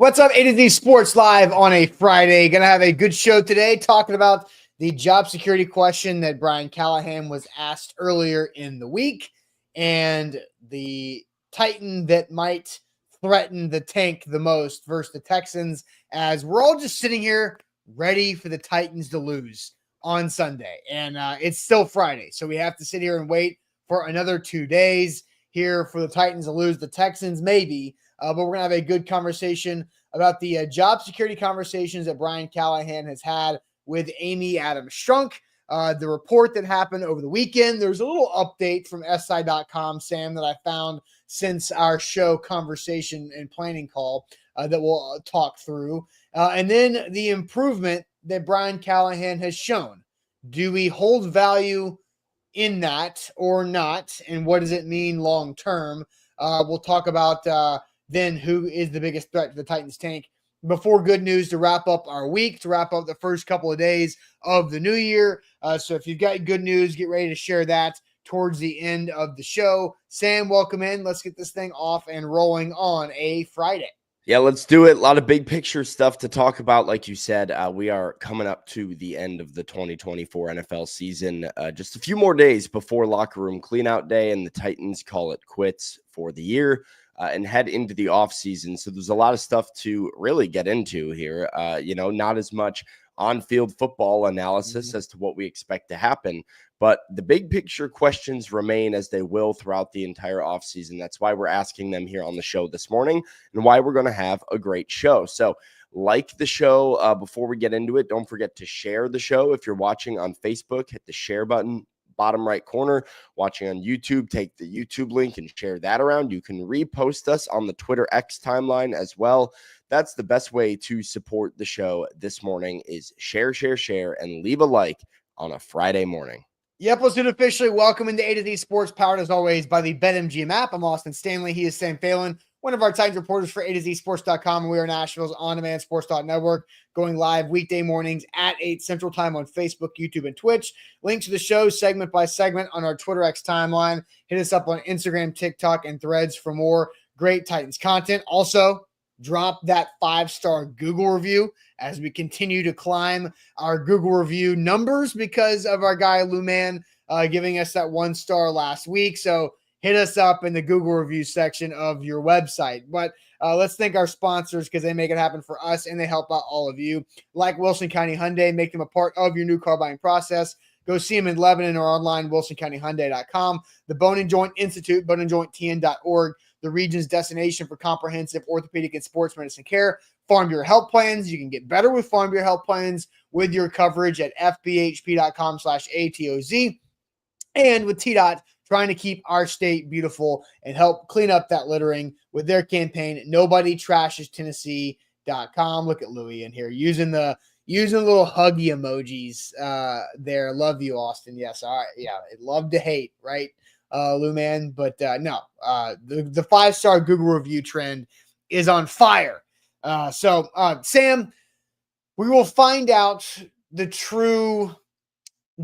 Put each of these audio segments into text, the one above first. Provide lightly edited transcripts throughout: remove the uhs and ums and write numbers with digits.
What's up, A to Z Sports Live on a Friday. Going to have a good show today talking about the job security question that Brian Callahan was asked earlier in the week and the Titan that might threaten the tank the most versus the Texans, as we're all just sitting here ready for the Titans to lose on Sunday. And it's still Friday, so we have to sit here and wait for another 2 days here for the Titans to lose. The Texans maybe. But we're going to have a good conversation about the job security conversations that Brian Callahan has had with Amy Adams Strunk. The report that happened over the weekend. There's a little update from SI.com, Sam, that I found since our show conversation and planning call that we'll talk through. And then the improvement that Brian Callahan has shown. Do we hold value in that or not? And what does it mean long term? We'll talk about then who is the biggest threat to the Titans tank before good news to wrap up our week, to wrap up the first couple of days of the new year. So if you've got good news, get ready to share that towards the end of the show. Sam, welcome in. Let's get this thing off and rolling on a Friday. Yeah, let's do it. A lot of big picture stuff to talk about. Like you said, we are coming up to the end of the 2024 NFL season. Just a few more days before locker room cleanout day, and the Titans call it quits for the year and head into the offseason. So there's a lot of stuff to really get into here. Not as much on-field football analysis as to what we expect to happen, but the big picture questions remain, as they will throughout the entire offseason. That's why we're asking them here on the show this morning and why we're going to have a great show. So like the show, before we get into it, don't forget to share the show. If you're watching on Facebook, hit the share button, bottom right corner. Watching on YouTube, take the YouTube link and share that around. You can repost us on the Twitter X timeline as well. That's the best way to support the show this morning, is share, and leave a like on a Friday morning. Yep, let's do it officially. Welcome into A to Z Sports, powered as always by the BetMGM app. I'm Austin Stanley. He is Sam Phelan, one of our Titans reporters for A to Z Sports.com. And we are Nashville's on-demand sports network, going live weekday mornings at 8 Central Time on Facebook, YouTube, and Twitch. Link to the show segment by segment on our Twitter X timeline. Hit us up on Instagram, TikTok, and Threads for more great Titans content. Also, drop that 5-star Google review as we continue to climb our Google review numbers because of our guy Luman giving us that 1-star last week. So hit us up in the Google review section of your website. But let's thank our sponsors, because they make it happen for us and they help out all of you. Like Wilson County Hyundai, make them a part of your new car buying process. Go see them in Lebanon or online, wilsoncountyhyundai.com. The Bone and Joint Institute, boneandjointtn.org. The region's destination for comprehensive orthopedic and sports medicine care. Farm Bureau Health Plans. You can get better with Farm Bureau Health Plans with your coverage at fbhp.com/ATOZ. And with TDOT, trying to keep our state beautiful and help clean up that littering with their campaign, NobodyTrashesTennessee.com. Look at Louie in here using little huggy emojis there. Love you, Austin. Yes. All right. Yeah. Love to hate, right? Lou man, but no, the 5-star Google review trend is on fire. So Sam, we will find out the true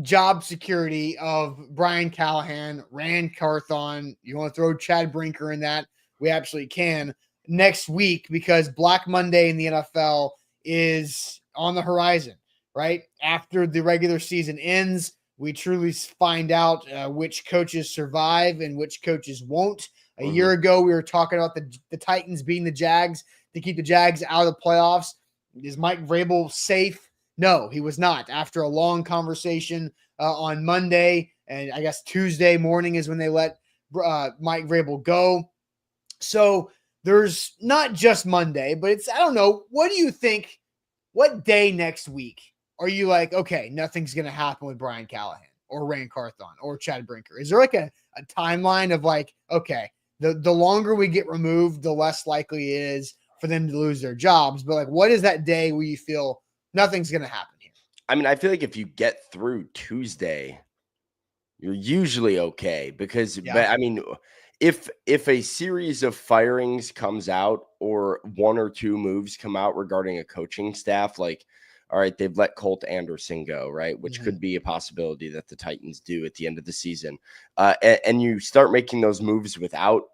job security of Brian Callahan, Rand Carthon. You want to throw Chad Brinker in that? We absolutely can next week, because Black Monday in the NFL is on the horizon, right? After the regular season ends, we truly find out which coaches survive and which coaches won't. A year ago, we were talking about the Titans beating the Jags to keep the Jags out of the playoffs. Is Mike Vrabel safe? No, he was not. After a long conversation on Monday, and I guess Tuesday morning is when they let Mike Vrabel go. So there's not just Monday, but I don't know. What do you think? What day next week are you like, okay, nothing's going to happen with Brian Callahan or Rand Carthon or Chad Brinker? Is there like a timeline of like, okay, the longer we get removed, the less likely it is for them to lose their jobs? But like, what is that day where you feel nothing's going to happen here? I mean, I feel like if you get through Tuesday, you're usually okay, because, but I mean, if a series of firings comes out or 1 or 2 moves come out regarding a coaching staff, like, all right, they've let Colt Anderson go, right? Which could be a possibility that the Titans do at the end of the season. And you start making those moves without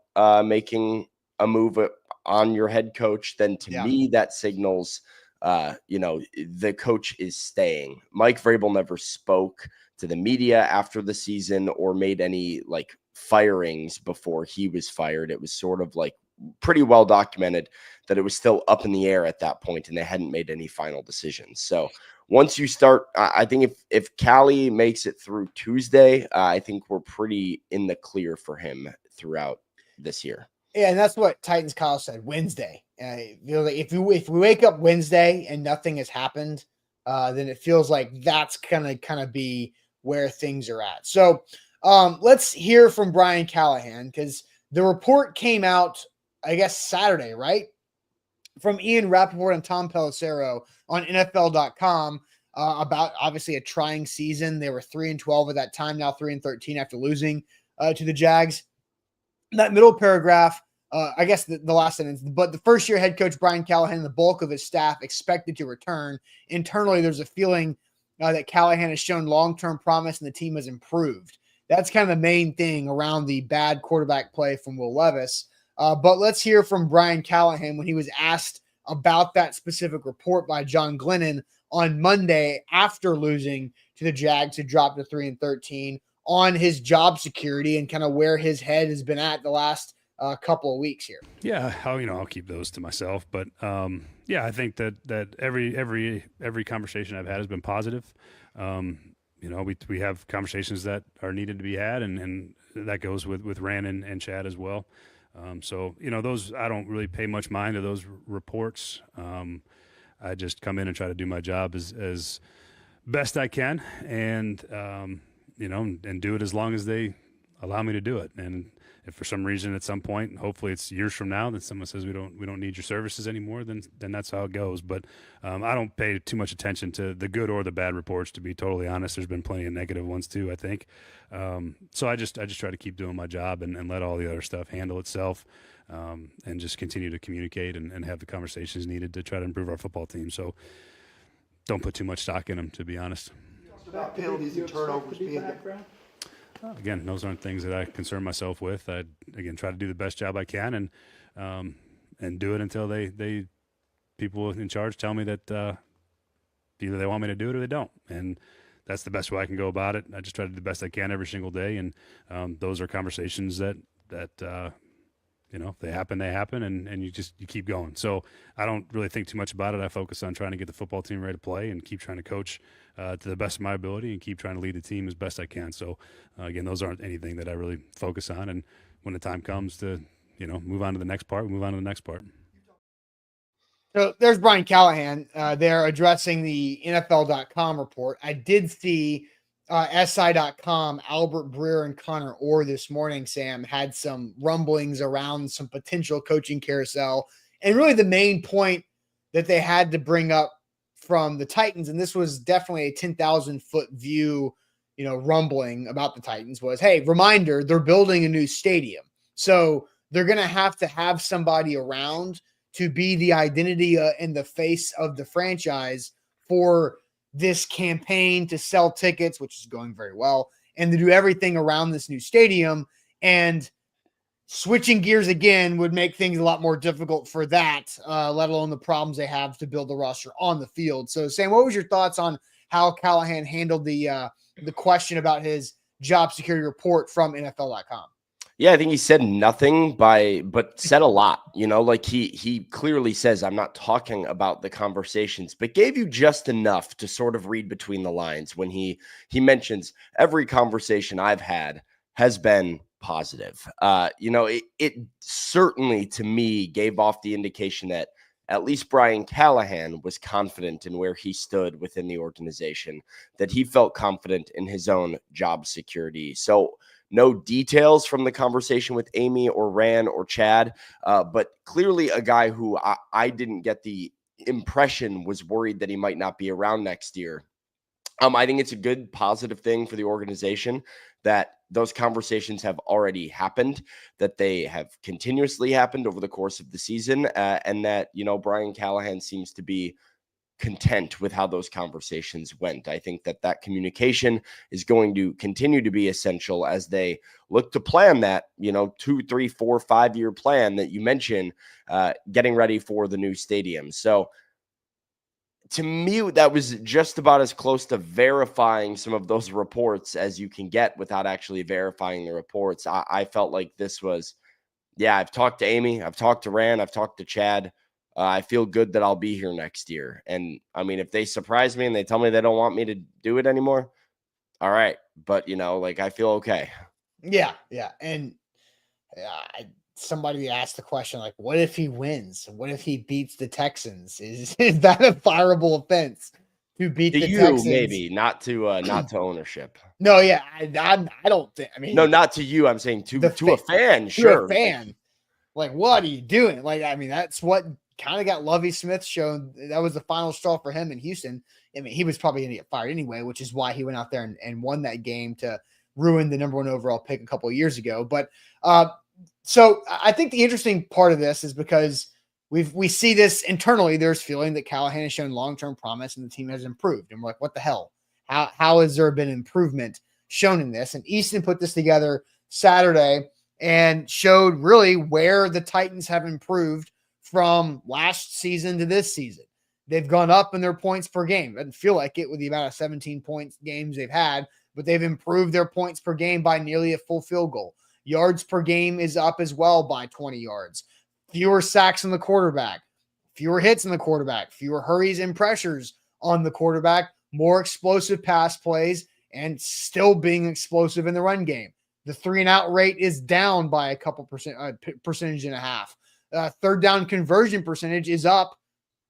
making a move on your head coach, then to Yeah. me that signals the coach is staying. Mike Vrabel never spoke to the media after the season or made any like firings before he was fired. It was sort of like pretty well documented that it was still up in the air at that point and they hadn't made any final decisions. So once you start, I think if Callie makes it through Tuesday, I think we're pretty in the clear for him throughout this year. Yeah, and that's what Titans Kyle said Wednesday. If we wake up Wednesday and nothing has happened, then it feels like that's gonna kind of be where things are at. So let's hear from Brian Callahan because the report came out, I guess, Saturday, right? From Ian Rappaport and Tom Pelissero on NFL.com about obviously a trying season. They were 3-12 at that time, now 3-13 after losing to the Jags. That middle paragraph, I guess the last sentence, but the first year head coach Brian Callahan and the bulk of his staff expected to return. Internally, there's a feeling that Callahan has shown long-term promise and the team has improved. That's kind of the main thing around the bad quarterback play from Will Levis. But let's hear from Brian Callahan when he was asked about that specific report by John Glennon on Monday after losing to the Jags, who dropped to 3-13, on his job security and kind of where his head has been at the last couple of weeks here. Yeah, I'll keep those to myself, but I think that every conversation I've had has been positive. We have conversations that are needed to be had, and that goes with Ran and Chad as well. Those, I don't really pay much mind to those reports. I just come in and try to do my job as best I can, and do it as long as they allow me to do it. And if for some reason at some point, hopefully it's years from now, that someone says we don't need your services anymore, then that's how it goes. But I don't pay too much attention to the good or the bad reports, to be totally honest. There's been plenty of negative ones too, I think. So I just try to keep doing my job and let all the other stuff handle itself, and just continue to communicate and have the conversations needed to try to improve our football team. So don't put too much stock in them, to be honest. About penalties and turnovers being Again, those aren't things that I concern myself with. I try to do the best job I can and do it until they people in charge tell me that either they want me to do it or they don't. And that's the best way I can go about it. I just try to do the best I can every single day. And those are conversations that they happen, and you keep going. So I don't really think too much about it. I focus on trying to get the football team ready to play and keep trying to coach to the best of my ability and keep trying to lead the team as best I can. So again, those aren't anything that I really focus on. And when the time comes to, move on to the next part, we move on to the next part. So there's Brian Callahan. They're addressing the NFL.com report. I did see SI.com, Albert Breer and Connor Orr this morning, Sam, had some rumblings around some potential coaching carousel. And really the main point that they had to bring up from the Titans, and this was definitely a 10,000-foot view, rumbling about the Titans, was, hey, reminder, they're building a new stadium. So they're going to have somebody around to be the identity and the face of the franchise for this campaign to sell tickets, which is going very well, and to do everything around this new stadium. And switching gears again would make things a lot more difficult for that, let alone the problems they have to build the roster on the field. So, Sam, what was your thoughts on how Callahan handled the question about his job security report from NFL.com? Yeah, I think he said nothing but said a lot, like he clearly says, I'm not talking about the conversations, but gave you just enough to sort of read between the lines when he mentions every conversation I've had has been positive. It certainly to me gave off the indication that at least Brian Callahan was confident in where he stood within the organization, that he felt confident in his own job security. So no details from the conversation with Amy or Ran or Chad, but clearly a guy who I didn't get the impression was worried that he might not be around next year. I think it's a good positive thing for the organization that those conversations have already happened, that they have continuously happened over the course of the season, and that, Brian Callahan seems to be content with how those conversations went. I think that communication is going to continue to be essential as they look to plan that, 2, 3, 4, 5-year plan that you mentioned, getting ready for the new stadium. So to me, that was just about as close to verifying some of those reports as you can get without actually verifying the reports. I felt like this was, I've talked to Amy, I've talked to Rand, I've talked to Chad. I feel good that I'll be here next year. And I mean, if they surprise me and they tell me they don't want me to do it anymore, all right. But, I feel okay. Yeah. And somebody asked the question, like, what if he wins? What if he beats the Texans? Is that a fireable offense to beat the Texans? Maybe not to ownership. No, yeah, I don't think. I mean, no, not to you. I'm saying to a fan. Sure, to a fan. Like, what are you doing? Like, I mean, that's what kind of got Lovie Smith shown. That was the final straw for him in Houston. I mean, he was probably going to get fired anyway, which is why he went out there and won that game to ruin the number 1 overall pick a couple of years ago. But so I think the interesting part of this is because we see this internally. There's feeling that Callahan has shown long-term promise and the team has improved. And we're like, what the hell? How has there been improvement shown in this? And Easton put this together Saturday and showed really where the Titans have improved from last season to this season. They've gone up in their points per game. Doesn't feel like it with the amount of 17 points games they've had, but they've improved their points per game by nearly a full field goal. Yards per game is up as well by 20 yards. Fewer sacks on the quarterback, fewer hits on the quarterback, fewer hurries and pressures on the quarterback, more explosive pass plays, and still being explosive in the run game. The 3-and-out rate is down by a couple percentage and a half. Third down conversion percentage is up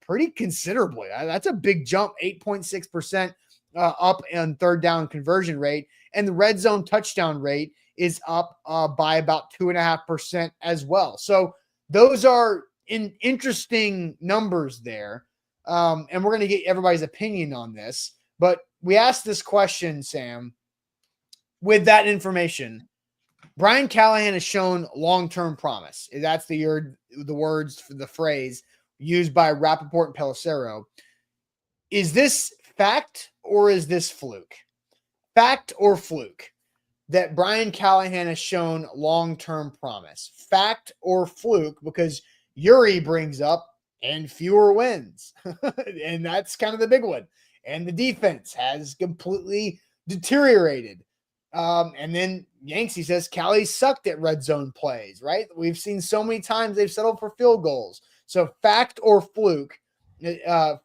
pretty considerably. That's a big jump, 8.6% up in third down conversion rate. And the red zone touchdown rate is up by about 2.5% as well. So those are interesting numbers there. And we're going to get everybody's opinion on this. But we asked this question, Sam, with that information. Brian Callahan has shown long-term promise. That's the words for the phrase used by Rappaport and Pelissero. Is this fact or is this fluke? Fact or fluke that Brian Callahan has shown long-term promise? Fact or fluke? Because Yuri brings up and fewer wins. And that's kind of the big one. And the defense has completely deteriorated. And then Yanksy says Callie sucked at red zone plays, right? We've seen so many times they've settled for field goals. So fact or fluke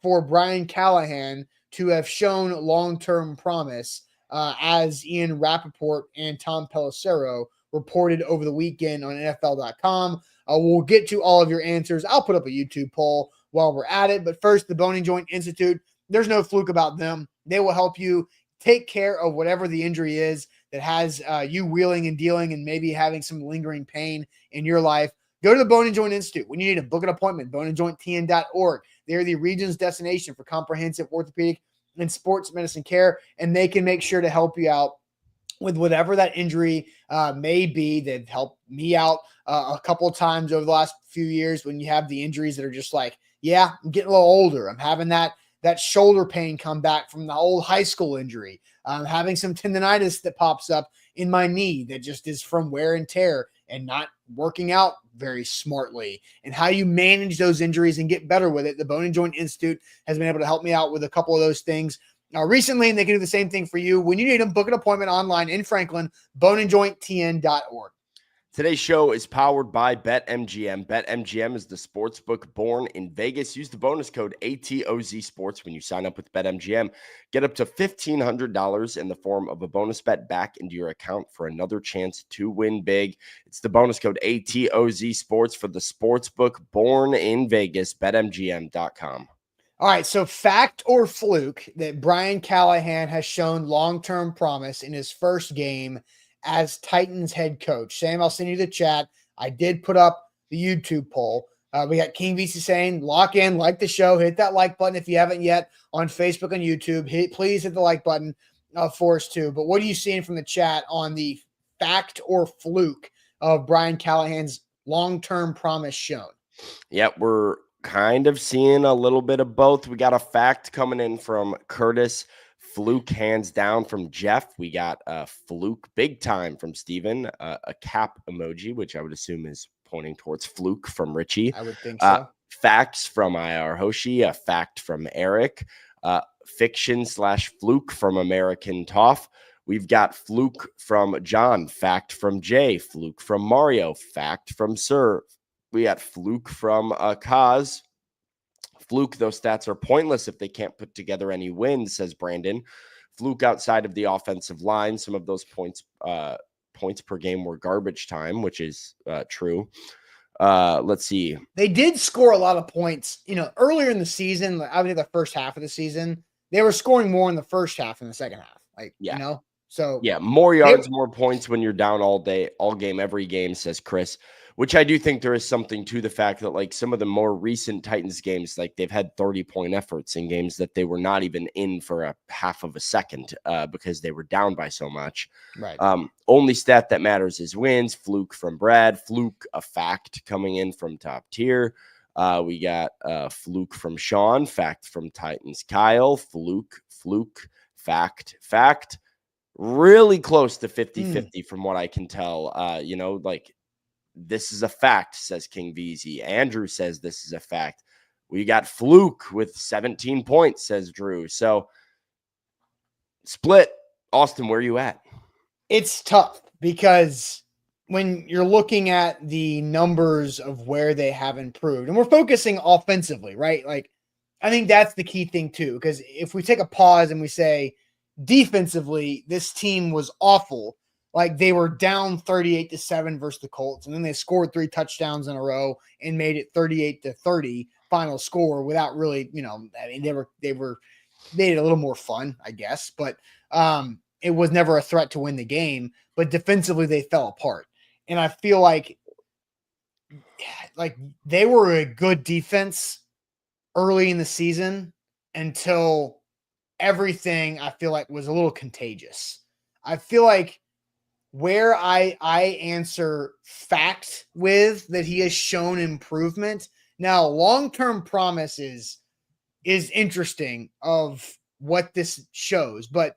for Brian Callahan to have shown long-term promise, as Ian Rappaport and Tom Pelissero reported over the weekend on NFL.com. We'll get to all of your answers. I'll put up a YouTube poll while we're at it. But first, the Bone and Joint Institute. There's no fluke about them. They will help you take care of whatever the injury is that has you wheeling and dealing and maybe having some lingering pain in your life. Go to the Bone and Joint Institute. When you need to book an appointment, boneandjointtn.org. They're the region's destination for comprehensive orthopedic and sports medicine care, and they can make sure to help you out with whatever that injury may be. They've helped me out a couple of times over the last few years when you have the injuries that are just like, yeah, I'm getting a little older. I'm having that shoulder pain come back from the old high school injury. I'm having some tendonitis that pops up in my knee that just is from wear and tear and not working out very smartly, and how you manage those injuries and get better with it. The Bone and Joint Institute has been able to help me out with a couple of those things recently, and they can do the same thing for you. When you need them, book an appointment online in Franklin, boneandjointtn.org. Today's show is powered by BetMGM. BetMGM is the sports book born in Vegas. Use the bonus code ATOZ Sports when you sign up with BetMGM. Get up to $1,500 in the form of a bonus bet back into your account for another chance to win big. It's the bonus code ATOZ Sports for the sports book born in Vegas. BetMGM.com. All right, so fact or fluke that Brian Callahan has shown long-term promise in his first game as Titans head coach. Sam, I'll send you the chat. I did put up the YouTube poll. We got King VC saying, lock in, like the show, hit that like button if you haven't yet on Facebook and YouTube. Please hit the like button for us too. But what are you seeing from the chat on the fact or fluke of Brian Callahan's long-term promise shown? Yeah, we're kind of seeing a little bit of both. We got a fact coming in from Curtis. Fluke hands down from Jeff. We got a fluke big time from Steven. A cap emoji, which I would assume is pointing towards fluke from Richie. I would think so. Facts from IR Hoshi. A fact from Eric. Fiction / fluke from American Toff. We've got fluke from John. Fact from Jay. Fluke from Mario. Fact from Sir. We got fluke from Kaz. Fluke, those stats are pointless if they can't put together any wins, says Brandon. Fluke outside of the offensive line. Some of those points per game were garbage time, which is true. Let's see. They did score a lot of points. Earlier in the season, I would say the first half of the season, they were scoring more in the first half than the second half. So yeah, more yards, more points when you're down all day, all game, every game, says Chris. Which I do think there is something to the fact that like some of the more recent Titans games, like they've had 30-point efforts in games that they were not even in for a half of a second because they were down by so much. Right. Only stat that matters is wins. Fluke from Brad. Fluke, a fact coming in from Top Tier. We got fluke from Sean. Fact from Titans Kyle. Fluke, fact. Really close to 50-50 from what I can tell. This is a fact, says King VZ. Andrew says this is a fact. We got fluke with 17 points, says Drew. So split. Austin, where are you at? It's tough because when you're looking at the numbers of where they have improved, and we're focusing offensively, right? Like, I think that's the key thing too, because if we take a pause and we say defensively, this team was awful. Like they were down 38-7 versus the Colts, and then they scored 3 touchdowns in a row and made it 38-30 final score without really, they made it a little more fun, I guess, but it was never a threat to win the game. But defensively, they fell apart, and I feel like they were a good defense early in the season until everything I feel like was a little contagious. I feel like where I answer fact with that he has shown improvement. Now, long-term promise is interesting of what this shows, but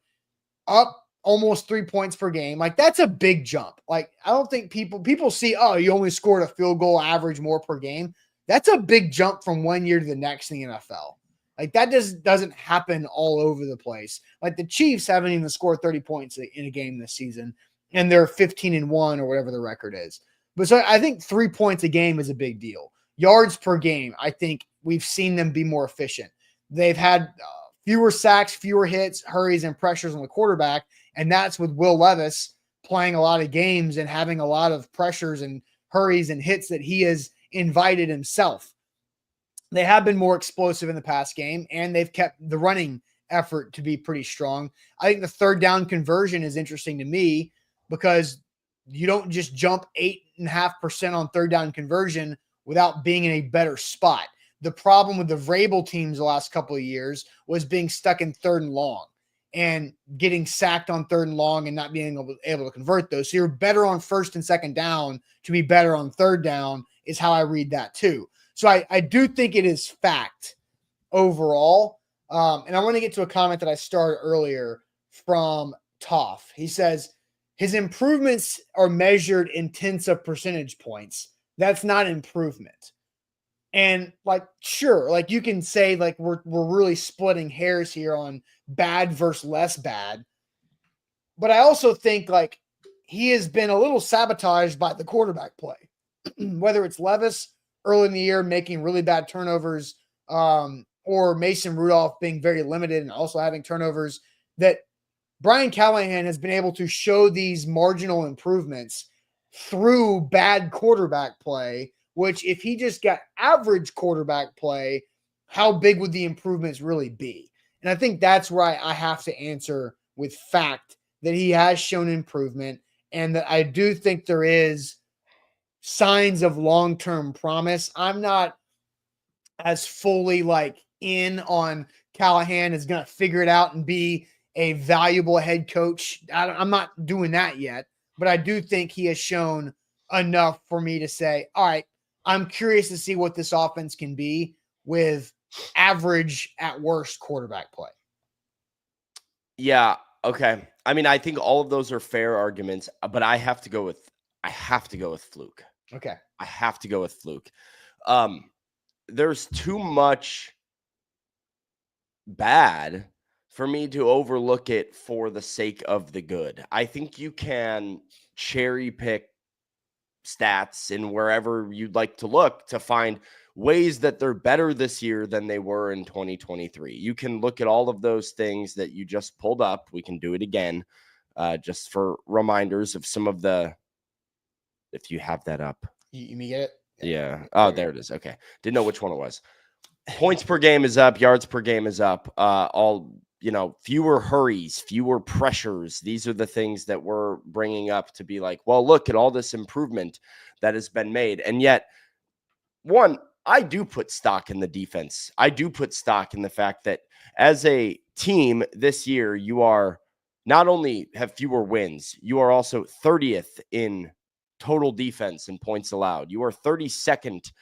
up almost 3 points per game, like that's a big jump. Like I don't think people see, oh, you only scored a field goal average more per game. That's a big jump from one year to the next in the NFL. Like that doesn't happen all over the place. Like the Chiefs haven't even scored 30 points in a game this season, and they're 15-1 or whatever the record is. But so I think 3 points a game is a big deal. Yards per game, I think we've seen them be more efficient. They've had fewer sacks, fewer hits, hurries, and pressures on the quarterback, and that's with Will Levis playing a lot of games and having a lot of pressures and hurries and hits that he has invited himself. They have been more explosive in the past game, and they've kept the running effort to be pretty strong. I think the third down conversion is interesting to me because you don't just jump 8.5% on third down conversion without being in a better spot. The problem with the Vrabel teams the last couple of years was being stuck in third and long and getting sacked on third and long and not being able to convert those. So you're better on first and second down to be better on third down is how I read that too. So I do think it is fact overall. And I want to get to a comment that I started earlier from Toff. He says, his improvements are measured in tenths of percentage points. That's not improvement. And sure, you can say we're really splitting hairs here on bad versus less bad. But I also think he has been a little sabotaged by the quarterback play, whether it's Levis early in the year making really bad turnovers, or Mason Rudolph being very limited and also having turnovers, that Brian Callahan has been able to show these marginal improvements through bad quarterback play, which if he just got average quarterback play, how big would the improvements really be? And I think that's where I have to answer with fact that he has shown improvement, and that I do think there is signs of long-term promise. I'm not as fully in on Callahan is going to figure it out and be a valuable head coach. I'm not doing that yet, but I do think he has shown enough for me to say, all right, I'm curious to see what this offense can be with average at worst quarterback play. Yeah. Okay. I mean, I think all of those are fair arguments, but I have to go with fluke. Okay. I have to go with fluke. There's too much bad for me to overlook it for the sake of the good. I think you can cherry pick stats in wherever you'd like to look to find ways that they're better this year than they were in 2023. You can look at all of those things that you just pulled up. We can do it again, just for reminders of some of the, if you have that up. You get it? Yeah. Oh, there it is. Okay. Didn't know which one it was. Points per game is up. Yards per game is up. Fewer hurries, fewer pressures. These are the things that we're bringing up to be like, well, look at all this improvement that has been made. And yet, one, I do put stock in the defense. I do put stock in the fact that as a team this year, you are not only have fewer wins, you are also 30th in total defense and points allowed. You are 32nd.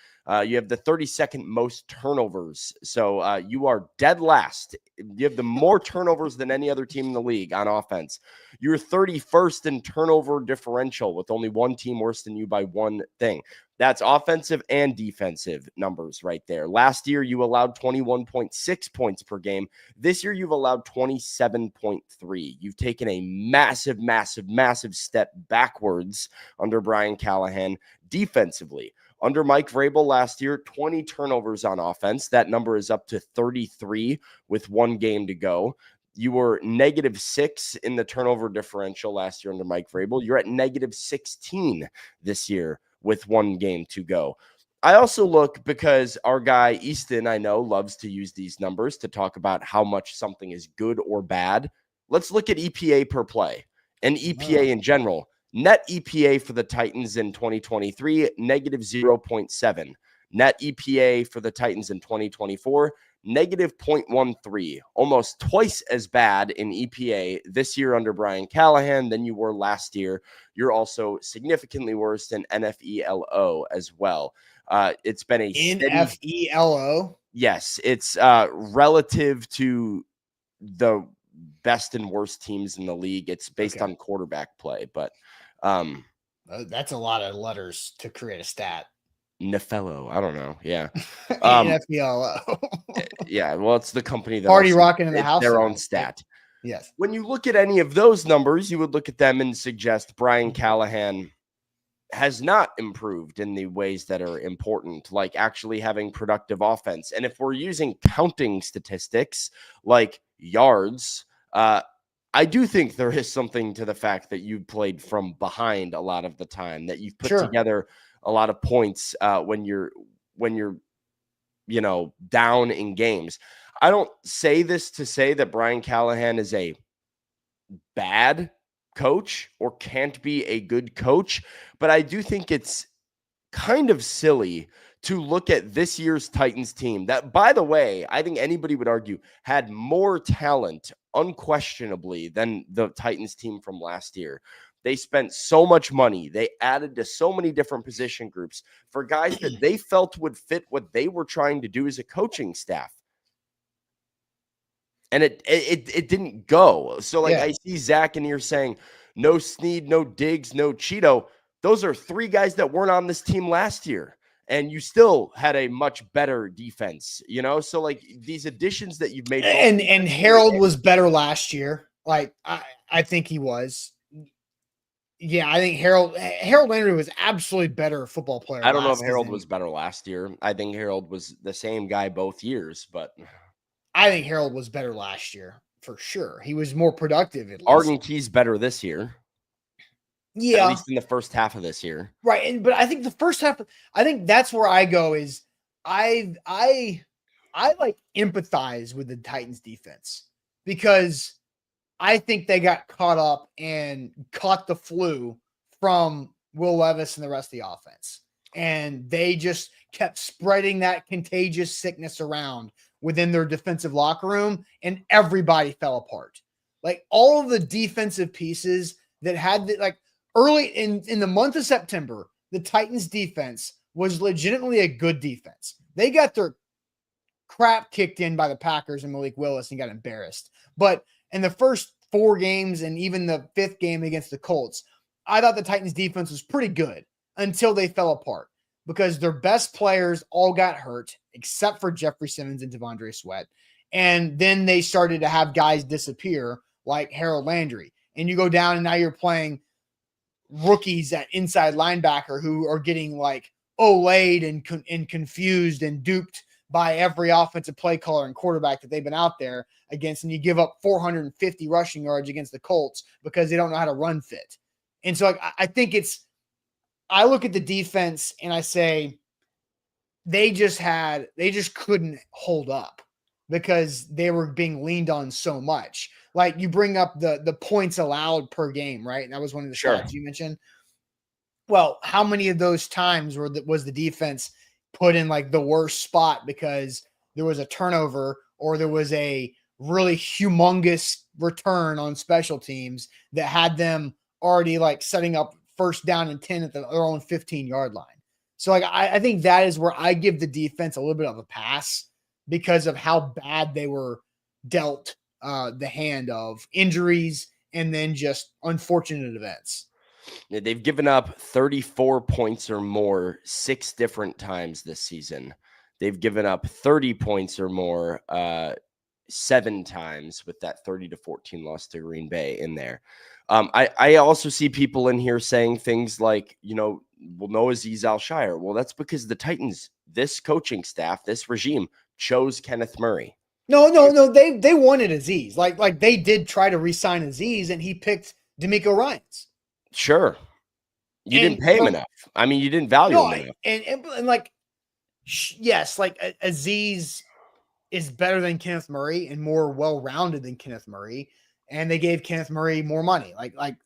You have the 32nd most turnovers. So you are dead last. You have the more turnovers than any other team in the league on offense. You're 31st in turnover differential with only one team worse than you by one thing. That's offensive and defensive numbers right there. Last year, you allowed 21.6 points per game. This year, you've allowed 27.3. You've taken a massive, massive, massive step backwards under Brian Callahan defensively. Under Mike Vrabel last year, 20 turnovers on offense. That number is up to 33 with one game to go. You were -6 in the turnover differential last year under Mike Vrabel. You're at -16 this year with one game to go. I also look because our guy Easton, I know, loves to use these numbers to talk about how much something is good or bad. Let's look at EPA per play and EPA in general. Net EPA for the Titans in 2023, -0.7. Net EPA for the Titans in 2024, -0.13. Almost twice as bad in EPA this year under Brian Callahan than you were last year. You're also significantly worse than NFELO as well. It's been a NFELO? Yes, it's relative to the best and worst teams in the league. It's based on quarterback play, but that's a lot of letters to create a stat. Nefello, I don't know. Yeah. NFELO. Yeah, well, it's the company that Party rocking in the house. Their own stat. Yes. When you look at any of those numbers, you would look at them and suggest Brian Callahan has not improved in the ways that are important, like actually having productive offense. And if we're using counting statistics like yards, I do think there is something to the fact that you played from behind a lot of the time, that you've put together a lot of points when you're down in games. I don't say this to say that Brian Callahan is a bad coach or can't be a good coach, but I do think it's kind of silly to look at this year's Titans team that, by the way, I think anybody would argue had more talent unquestionably than the Titans team from last year. They spent so much money. They added to so many different position groups for guys that they felt would fit what they were trying to do as a coaching staff. And it didn't go. So, I see Zach in here saying, no Snead, no Diggs, no Cheeto. Those are three guys that weren't on this team last year. And you still had a much better defense, So, these additions that you've made. And Harold was better last year. I think he was. Yeah, I think Harold Landry was absolutely better football player. I don't know if Harold was better last year. I think Harold was the same guy both years, but I think Harold was better last year for sure. He was more productive. At least. Arden Key's better this year. Yeah, at least in the first half of this year, right? But I think the first half, I think that's where I go is I empathize with the Titans defense because I think they got caught up and caught the flu from Will Levis and the rest of the offense. And they just kept spreading that contagious sickness around within their defensive locker room, and everybody fell apart. All of the defensive pieces that had early in the month of September, the Titans defense was legitimately a good defense. They got their crap kicked in by the Packers and Malik Willis and got embarrassed. But in the first 4 games and even the 5th game against the Colts, I thought the Titans defense was pretty good until they fell apart because their best players all got hurt except for Jeffrey Simmons and Devondre Sweat. And then they started to have guys disappear like Harold Landry. And you go down and now you're playing rookies at inside linebacker who are getting like olayed and confused and duped by every offensive play caller and quarterback that they've been out there against. And you give up 450 rushing yards against the Colts because they don't know how to run fit. And so I think I look at the defense and I say they just couldn't hold up because they were being leaned on so much. Like you bring up the points allowed per game, right? And that was one of the stats you mentioned. Well, how many of those times was the defense put in like the worst spot because there was a turnover or there was a really humongous return on special teams that had them already like setting up first down and 10 at their own 15-yard line. So like I think that is where I give the defense a little bit of a pass because of how bad they were dealt the hand of injuries and then just unfortunate events. They've given up 34 points or more 6 different times this season. They've given up 30 points or more 7 times with that 30-14 loss to Green Bay in there. I also see people in here saying things like, no Azeez Al-Shire. Well, that's because the Titans, this coaching staff, this regime chose Kenneth Murray. No. They wanted Azeez. Like they did try to re-sign Azeez and he picked DeMeco Ryans. Sure. You didn't pay him enough. I mean, you didn't value him enough. And like, yes, like Azeez is better than Kenneth Murray and more well-rounded than Kenneth Murray. And they gave Kenneth Murray more money, like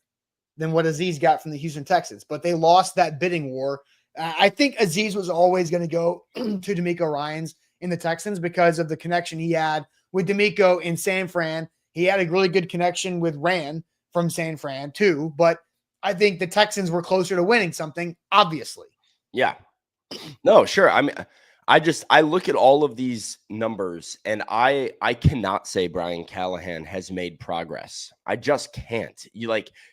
than what Azeez got from the Houston Texans. But they lost that bidding war. I think Azeez was always going to go to DeMeco Ryans in the Texans because of the connection he had with DeMeco in San Fran. He had a really good connection with Rand from San Fran too, but I think the Texans were closer to winning something, obviously. Yeah. No, sure. I mean, I look at all of these numbers and I cannot say Brian Callahan has made progress. I just can't.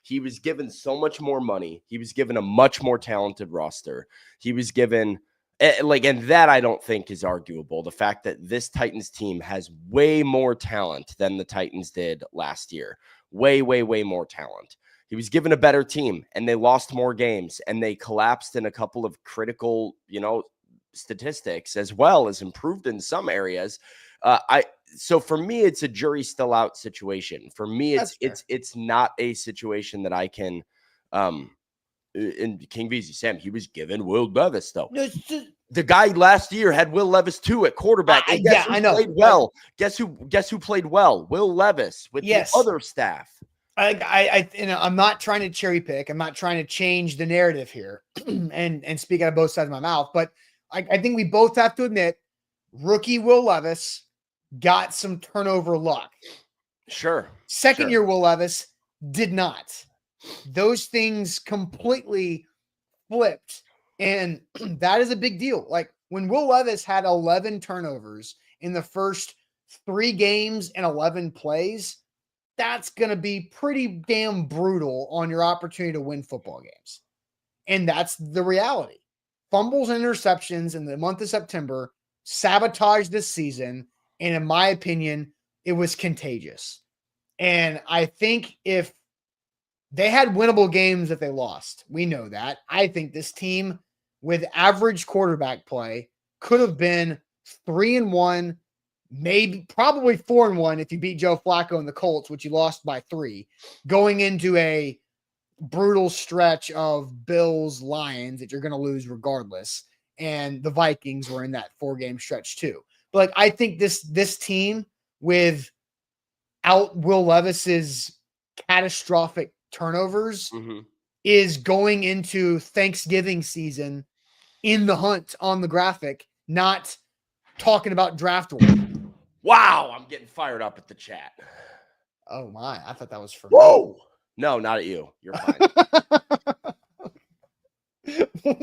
He was given so much more money. He was given a much more talented roster. He was given and that I don't think is arguable. The fact that this Titans team has way more talent than the Titans did last year. Way, way, way more talent. He was given a better team and they lost more games and they collapsed in a couple of critical, statistics as well as improved in some areas. So for me, it's a jury still out situation. For me, it's not a situation that I can, in King VZ Sam, he was given Will Levis though. No, the guy last year had Will Levis too at quarterback. And guess who played well? Guess who played well? Will Levis with the other staff. I'm not trying to cherry pick. I'm not trying to change the narrative here and speak out of both sides of my mouth. But I think we both have to admit rookie Will Levis got some turnover luck. Sure. Second year Will Levis did not. Those things completely flipped. And that is a big deal. Like when Will Levis had 11 turnovers in the first 3 games and 11 plays, that's going to be pretty damn brutal on your opportunity to win football games. And that's the reality. Fumbles and interceptions in the month of September sabotaged this season. And in my opinion, it was contagious. And I think if they had winnable games that they lost, we know that. I think this team with average quarterback play could have been 3-1, maybe probably 4-1 if you beat Joe Flacco and the Colts, which you lost by 3, going into a brutal stretch of Bills Lions that you're going to lose regardless. And the Vikings were in that 4-game stretch too. But like, I think this team without Will Levis's catastrophic turnovers is going into Thanksgiving season in the hunt on the graphic, not talking about draft order. Wow, I'm getting fired up at the chat. Oh my, I thought that was for me. No, not at you. You're fine.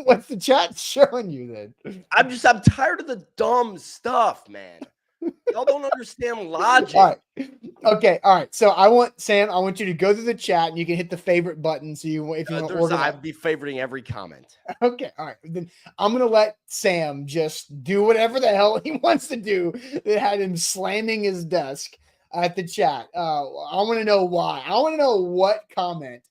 What's the chat showing you then? I'm tired of the dumb stuff, man. Y'all don't understand logic. All right. Okay. All right. So I want you to go through the chat and you can hit the favorite button. So if you want to order I'd be favoriting every comment. Okay. All right. Then I'm going to let Sam just do whatever the hell he wants to do. That had him slamming his desk at the chat. I want to know why. I want to know what comment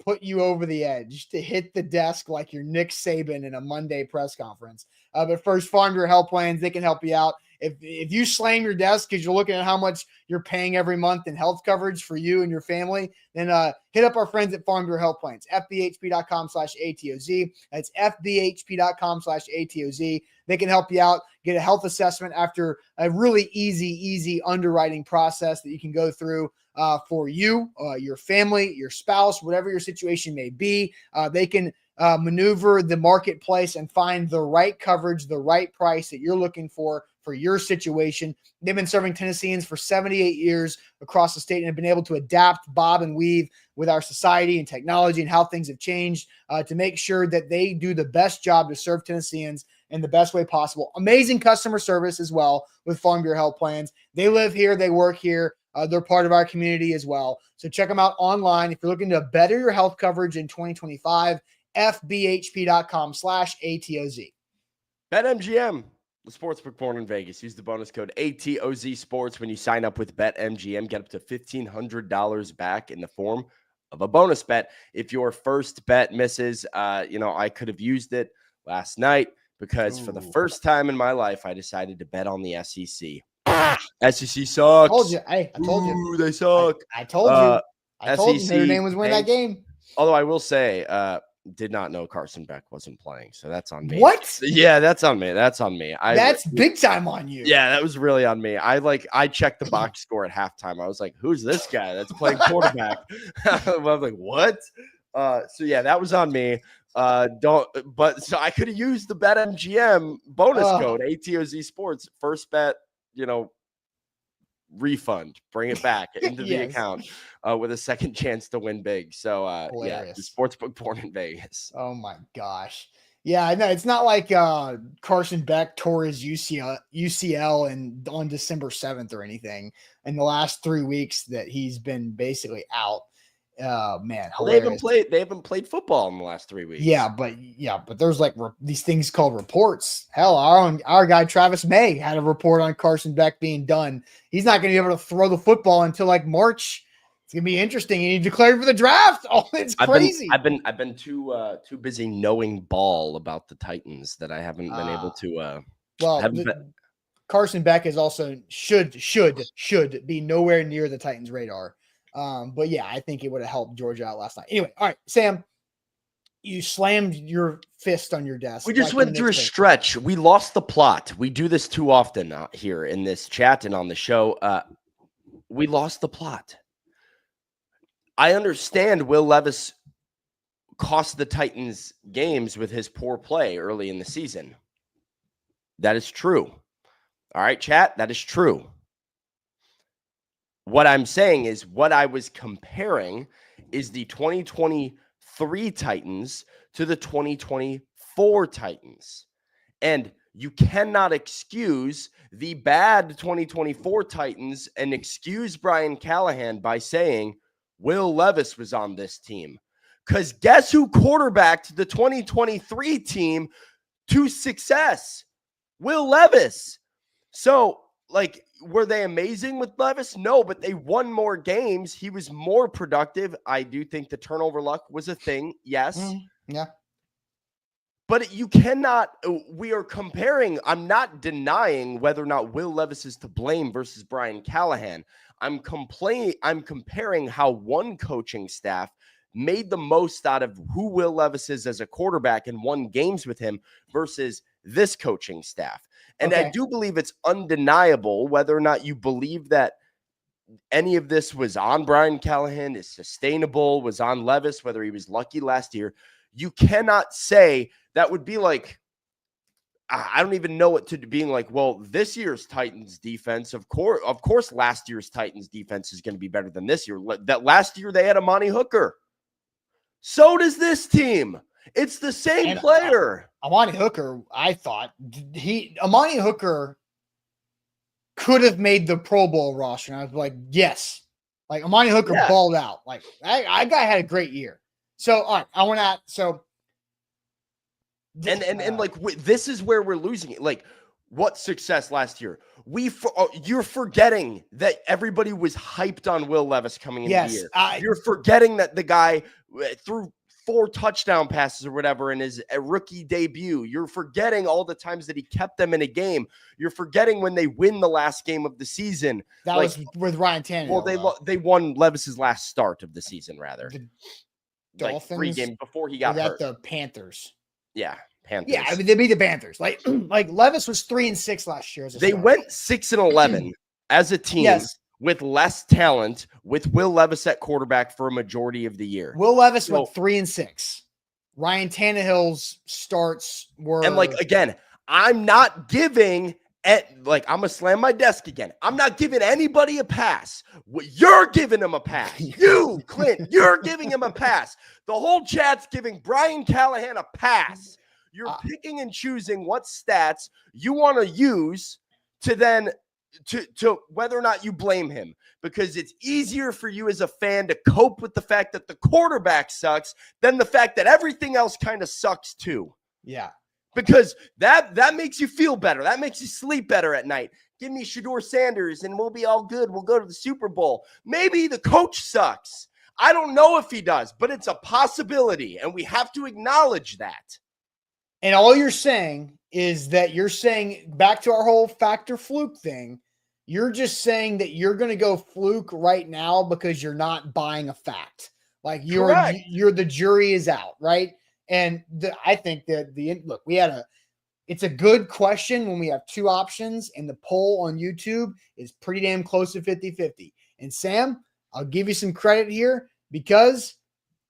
put you over the edge to hit the desk like you're Nick Saban in a Monday press conference. But first, Farm Bureau Health Plans, they can help you out. If you slam your desk because you're looking at how much you're paying every month in health coverage for you and your family, then hit up our friends at Farm Bureau Health Plans, fbhp.com/ATOZ. That's fbhp.com/ATOZ. They can help you out, get a health assessment after a really easy underwriting process that you can go through for you, your family, your spouse, whatever your situation may be. They can maneuver the marketplace and find the right coverage, the right price that you're looking for your situation. They've been serving Tennesseans for 78 years across the state and have been able to adapt, bob, and weave with our society and technology and how things have changed to make sure that they do the best job to serve Tennesseans in the best way possible. Amazing customer service as well with Farm Bureau Health Plans. They live here. They work here. They're part of our community as well. So check them out online. If you're looking to better your health coverage in 2025, fbhp.com/ATOZ. BetMGM, the sportsbook born in Vegas. Use the bonus code ATOZ Sports when you sign up with BetMGM. Get up to $1,500 back in the form of a bonus bet. If your first bet misses, I could have used it last night because for the first time in my life, I decided to bet on the SEC. SEC sucks. I told you. Hey, I told you. Ooh, they suck. I told you. I told SEC, you Notre Dame was winning that game. Although I will say, did not know Carson Beck wasn't playing, so that's on me. What? Yeah, that's on me. That's big time on you. Yeah, that was really on me. I checked the box score at halftime. I was like, who's this guy that's playing quarterback? I was like, what? So yeah, that was on me. So I could have used the BetMGM bonus code ATOZ Sports. First bet, refund, bring it back into the account with a second chance to win big. So the sportsbook born in Vegas. Oh my gosh. Yeah, I know. It's not like Carson Beck tore his UCL and on December 7th or anything in the last 3 weeks that he's been basically out. Man, hilarious. They haven't played football in the last 3 weeks. Yeah, but there's like these things called reports. Hell, our guy Travis May had a report on Carson Beck being done. He's not going to be able to throw the football until like March. It's gonna be interesting. And he declared for the draft. Oh, it's crazy. I've been too busy knowing ball about the Titans that I haven't been able to. Carson Beck is also should be nowhere near the Titans' radar. But yeah, I think it would have helped Georgia out last night. Anyway, all right, Sam, you slammed your fist on your desk. We just went through a stretch. We lost the plot. We do this too often here in this chat and on the show. We lost the plot. I understand Will Levis cost the Titans games with his poor play early in the season. That is true. All right, chat, that is true. What I'm saying is what I was comparing is the 2023 Titans to the 2024 Titans. And you cannot excuse the bad 2024 Titans and excuse Brian Callahan by saying Will Levis was on this team. Because guess who quarterbacked the 2023 team to success? Will Levis. So, were they amazing with Levis? No, but they won more games. He was more productive. I do think the turnover luck was a thing. Yes. Yeah. But you cannot, we are comparing. I'm not denying whether or not Will Levis is to blame versus Brian Callahan. I'm comparing how one coaching staff made the most out of who Will Levis is as a quarterback and won games with him versus this coaching staff. And I do believe it's undeniable whether or not you believe that any of this was on Brian Callahan, is sustainable, was on Levis, whether he was lucky last year. You cannot say that would be like, I don't even know what to being like, well, this year's Titans defense, of course, last year's Titans defense is going to be better than this year. That last year they had Amani Hooker. So does this team. It's the same And player. Amani Hooker, I thought Amani Hooker could have made the Pro Bowl roster. And I was like, yes. Like Amani Hooker balled out. Like that guy had a great year. So all right, I want to And like this is where we're losing it. Like what success last year? You're forgetting that everybody was hyped on Will Levis coming into the year. You're forgetting that the guy threw 4 touchdown passes or whatever in his rookie debut. You're forgetting all the times that he kept them in a game. You're forgetting when they win the last game of the season. That was with Ryan Tannehill. Well, they won Levis's last start of the season, rather. The Dolphins, 3 games before he got hurt. The Panthers. Yeah, Panthers. Yeah, I mean they beat the Panthers. Like Levis was 3-6 last year. They went 6-11 as a team with less talent, with Will Levis at quarterback for a majority of the year. Will Levis went 3-6. Ryan Tannehill's starts were, and like again, I'm not giving. I'm gonna slam my desk again. I'm not giving anybody a pass. You're giving him a pass. You, Clint, you're giving him a pass. The whole chat's giving Brian Callahan a pass. You're picking and choosing what stats you want to use to then to whether or not you blame him, because it's easier for you as a fan to cope with the fact that the quarterback sucks than the fact that everything else kind of sucks too. Yeah. Because that makes you feel better. That makes you sleep better at night. Give me Shedeur Sanders and we'll be all good. We'll go to the Super Bowl. Maybe the coach sucks. I don't know if he does, but it's a possibility, and we have to acknowledge that. And all you're saying is that you're saying, back to our whole factor fluke thing, you're just saying that you're going to go fluke right now because you're not buying a fact. Like you're the jury is out, right? And I think that it's a good question when we have 2 options, and the poll on YouTube is pretty damn close to 50-50. And Sam, I'll give you some credit here because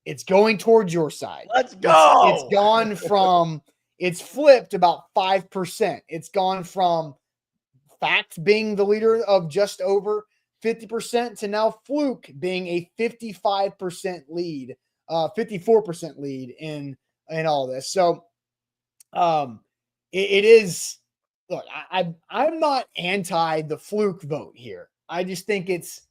it's going towards your side. Let's go. It's gone from, it's flipped about 5%. It's gone from fact being the leader of just over 50% to now fluke being a 55% lead, 54% lead in all this. So it is, look, I'm not anti the fluke vote here. I just think it's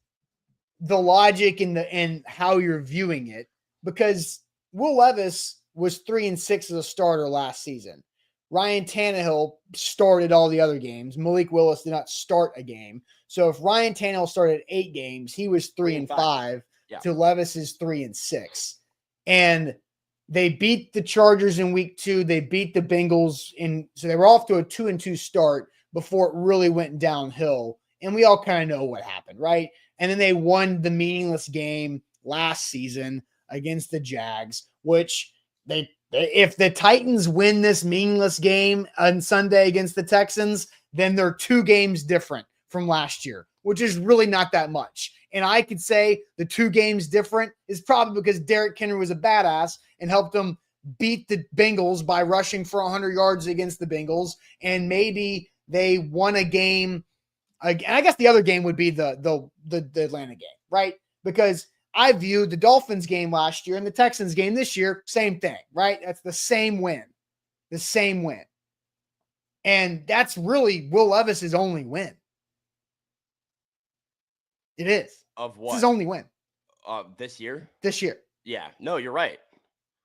the logic and how you're viewing it, because Will Levis was 3-6 as a starter last season. Ryan Tannehill started all the other games. Malik Willis did not start a game. So if Ryan Tannehill started 8 games, he was 3-5 to Levis's 3-6. And they beat the Chargers in week 2. They beat the Bengals so they were off to a 2-2 start before it really went downhill. And we all kind of know what happened, right? And then they won the meaningless game last season against the Jags, which if the Titans win this meaningless game on Sunday against the Texans, then they're 2 games different from last year, which is really not that much. And I could say the 2 games different is probably because Derrick Henry was a badass and helped them beat the Bengals by rushing for 100 yards against the Bengals. And maybe they won a game. And I guess the other game would be the Atlanta game, right? Because I view the Dolphins game last year and the Texans game this year, same thing, right? That's the same win. And that's really Will Levis's only win. It is. Of what? It's his only win. This year? This year. Yeah. No, you're right.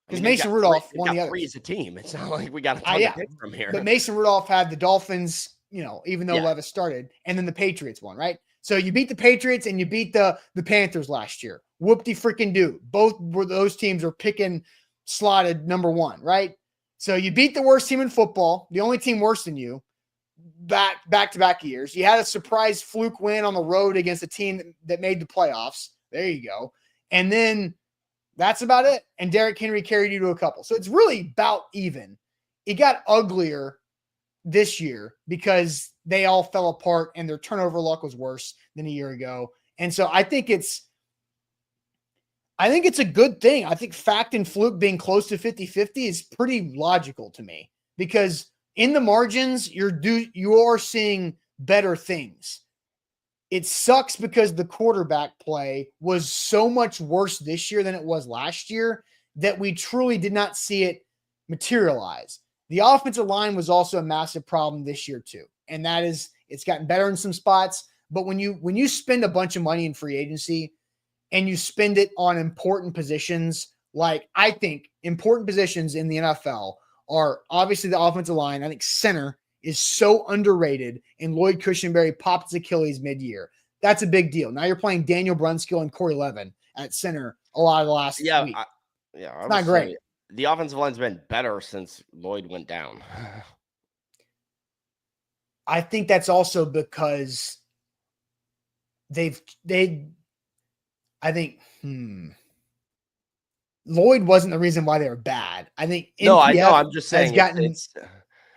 Because Mason Rudolph won the other. 3 as a team. It's not like we got a ton to pick from here. But Mason Rudolph had the Dolphins, even though Levis started, and then the Patriots won, right? So you beat the Patriots and you beat the Panthers last year. Whoop-de-freaking-do. Both were those teams are picking slotted number 1, right? So you beat the worst team in football, the only team worse than you, back-to-back years. You had a surprise fluke win on the road against a team that made the playoffs. There you go. And then that's about it. And Derrick Henry carried you to a couple. So it's really about even. It got uglier this year because they all fell apart and their turnover luck was worse than a year ago. And so I think it's a good thing. I think fact and fluke being close to 50-50 is pretty logical to me, because in the margins, you are seeing better things. It sucks because the quarterback play was so much worse this year than it was last year that we truly did not see it materialize. The offensive line was also a massive problem this year too. And that is, it's gotten better in some spots. But when you spend a bunch of money in free agency and you spend it on important positions, like I think important positions in the NFL are obviously the offensive line. I think center is so underrated, and Lloyd Cushenberry popped his Achilles mid-year. That's a big deal. Now you're playing Daniel Brunskill and Corey Levin at center a lot of the last week. I It's would not great. say the offensive line's been better since Lloyd went down. I think that's also because Lloyd wasn't the reason why they were bad. I think No, I know. NPF I'm just saying